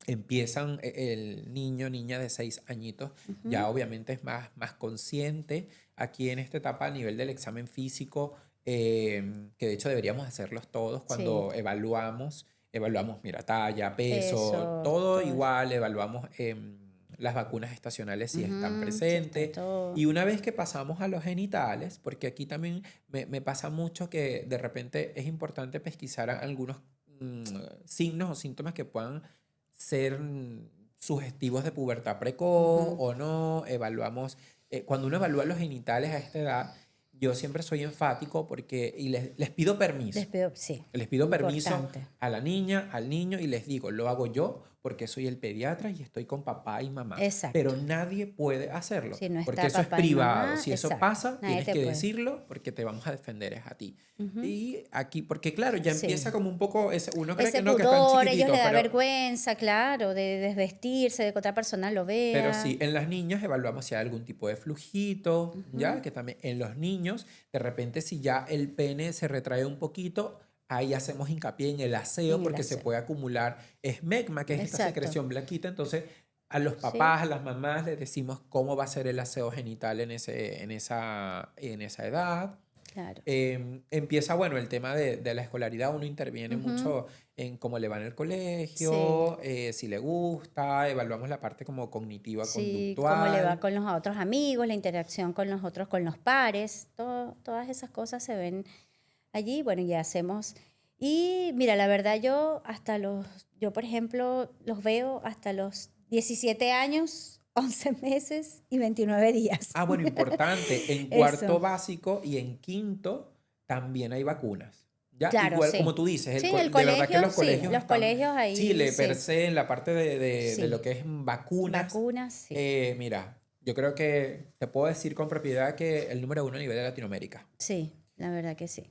empiezan el niño, niña de 6 añitos, Ujú. ya obviamente es más consciente. Aquí en esta etapa a nivel del examen físico, que de hecho deberíamos hacerlos todos Sí, cuando evaluamos, mira, talla, peso, peso, todo todo eso. igual, evaluamos las vacunas estacionales si están Ujú, sí, está presentes. todo. Y una vez que pasamos a los genitales, porque aquí también me pasa mucho que de repente es importante pesquisar algunos signos o síntomas que puedan ser sugestivos de pubertad precoz Ujú. o no. Evaluamos, cuando uno evalúa los genitales a esta edad, yo siempre soy enfático porque, y les pido permiso. Sí, Les pido permiso importante. a la niña, al niño y les digo, lo hago yo porque soy el pediatra y estoy con papá y mamá. Exacto. Pero nadie puede hacerlo Si no porque está eso es papá y privado. mamá, Si eso exacto. pasa, Nadie tienes te que puede. decirlo porque te vamos a defender es a ti. Ujú. Y aquí, porque claro, ya Sí. empieza como un poco, uno cree que Ese no, que están pudor, ellos chiquititos, les da pero vergüenza, claro, de desvestirse, de que otra persona lo sí, vea. en las niñas evaluamos si hay algún tipo de flujito, Ujú. ¿ya? Que también en los niños, de repente si ya el pene se retrae un poquito, ahí hacemos hincapié en el aseo En el porque se aseo. puede acumular esmegma, que es esta Exacto. secreción blanquita. Entonces, a los Sí. papás, a las mamás les decimos cómo va a ser el aseo genital en esa edad. Claro. Empieza, bueno, el tema de la escolaridad. Uno interviene mucho en cómo le va en el colegio, si le gusta, evaluamos la parte como cognitiva, Sí, cómo le va conductual. con los otros amigos, la interacción con los otros, con los pares, todas esas cosas se ven allí. Bueno, ya hacemos. Y mira, la verdad yo por ejemplo, los veo hasta los 17 años, 11 meses y 29 días. Ah, bueno, importante, en cuarto Eso, básico y en quinto también hay vacunas. Ya, claro, igual como sí. tú dices, Sí, el de verdad que colegio, los sí, colegios los están, colegios ahí, Chile per sí, se, en la parte de lo sí. que es vacunas. Vacunas, sí. Mira, yo creo que te puedo decir con propiedad que el número uno a nivel de Latinoamérica. Sí, la verdad que sí.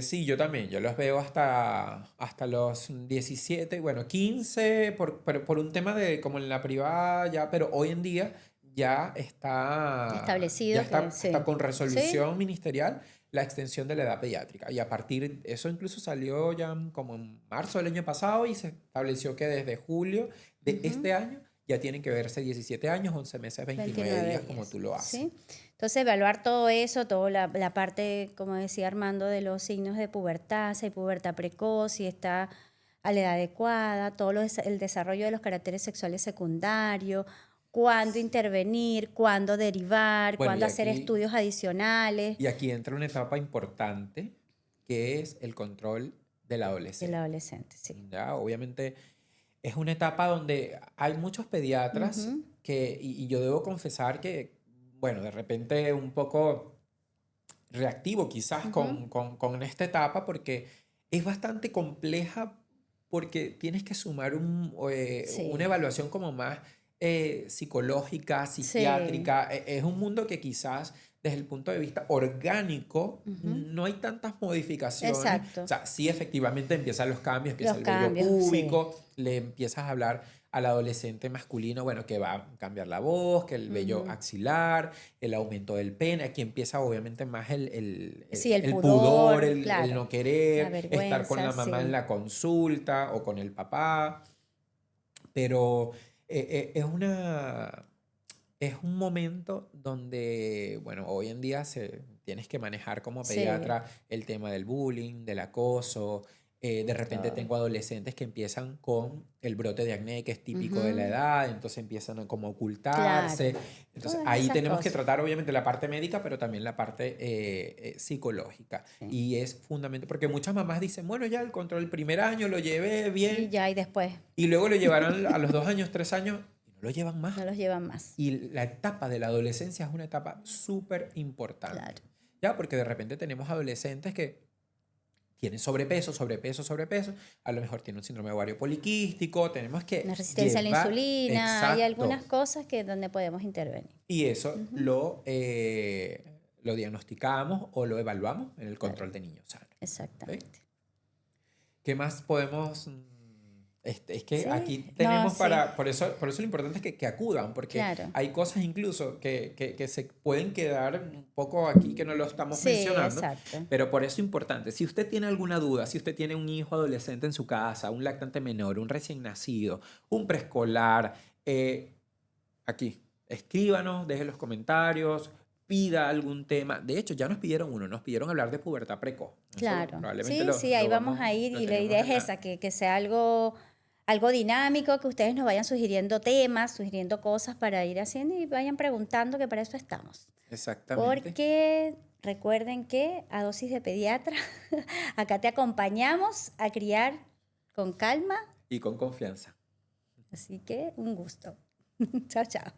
Sí, yo también, yo los veo hasta los 17, bueno, 15, por un tema de como en la privada ya, pero hoy en día ya Establecido que está hasta sí. con Sí. resolución ministerial la extensión de la edad pediátrica. Y a partir, eso incluso salió ya como en marzo del año pasado y se estableció que desde julio de Ujú. este año ya tienen que verse 17 años, 11 meses, 29 29 días como días, tú lo haces. ¿sí? Entonces, evaluar todo eso, toda la parte, como decía Armando, de los signos de pubertad, si hay pubertad precoz, si está a la edad adecuada, el desarrollo de los caracteres sexuales secundarios, cuándo intervenir, cuándo derivar, Bueno, cuándo hacer estudios adicionales y aquí entra una etapa importante que es el control del del adolescente. adolescente, sí. Ya, obviamente es una etapa donde hay muchos pediatras Ujú, y yo debo confesar que, bueno, de repente un poco reactivo quizás ujú. con esta etapa porque es bastante compleja porque tienes que sumar una Sí, evaluación como más psicológica, sí, psiquiátrica. Es un mundo que quizás desde el punto de vista orgánico ujú. no hay tantas modificaciones. O Exacto. sea, sí efectivamente empiezan los cambios, empieza Los el vello cambios, sí. púbico, le empiezas a hablar al adolescente masculino, bueno, que va a cambiar la voz, que el vello Ujú. axilar, el aumento del pene. Aquí empieza obviamente más Sí, el el pudor, pudor, el claro. no La querer, estar con vergüenza, la mamá en sí. la consulta o con el papá. Pero es un momento donde, bueno, hoy en día tienes que manejar como Sí, pediatra el tema del bullying, del acoso. De repente todo. tengo adolescentes que empiezan con el brote de acné, que es típico de la Ujú, edad, entonces empiezan a como claro. ocultarse. Entonces Todas ahí esas tenemos que cosas. tratar obviamente la parte médica, pero también la parte psicológica. Sí. Y es fundamental, porque muchas mamás dicen, bueno, ya el control el primer año lo llevé Y bien, ya, y después y luego lo llevarán a los 2 años, 3 años, y no lo llevan más. no los llevan más. Y la etapa de la adolescencia es una etapa súper importante, Claro. ¿ya? Porque de repente tenemos adolescentes que tienen sobrepeso, sobrepeso, sobrepeso, a lo mejor tienen un síndrome de ovario poliquístico, tenemos Una que resistencia a la llevar, insulina, hay algunas exacto, cosas que donde podemos intervenir. y eso Ujú, lo diagnosticamos o lo evaluamos en el claro, control de niños sanos. ¿Ok? exactamente. ¿Qué más podemos...? Es que aquí Sí, no, tenemos sí, por eso lo importante es que acudan, porque claro. hay cosas incluso que se pueden quedar un poco aquí que no lo estamos Sí, mencionando, exacto. pero por eso es importante. Si usted tiene alguna duda, si usted tiene un hijo adolescente en su casa, un lactante menor, un recién nacido, un preescolar, aquí, escríbanos, deje los comentarios, pida algún tema. De hecho, ya nos pidieron uno, nos pidieron hablar de pubertad precoz. Eso Claro. probablemente Sí, sí, ahí vamos a ir lo y la tenemos idea es en la... esa, que sea algo dinámico, que ustedes nos vayan sugiriendo temas, sugiriendo cosas para ir haciendo y vayan preguntando, que para eso estamos. Exactamente. Porque recuerden que a dosis de pediatra, acá te acompañamos a criar con calma, Y con confianza. así que un gusto. Chao, chao.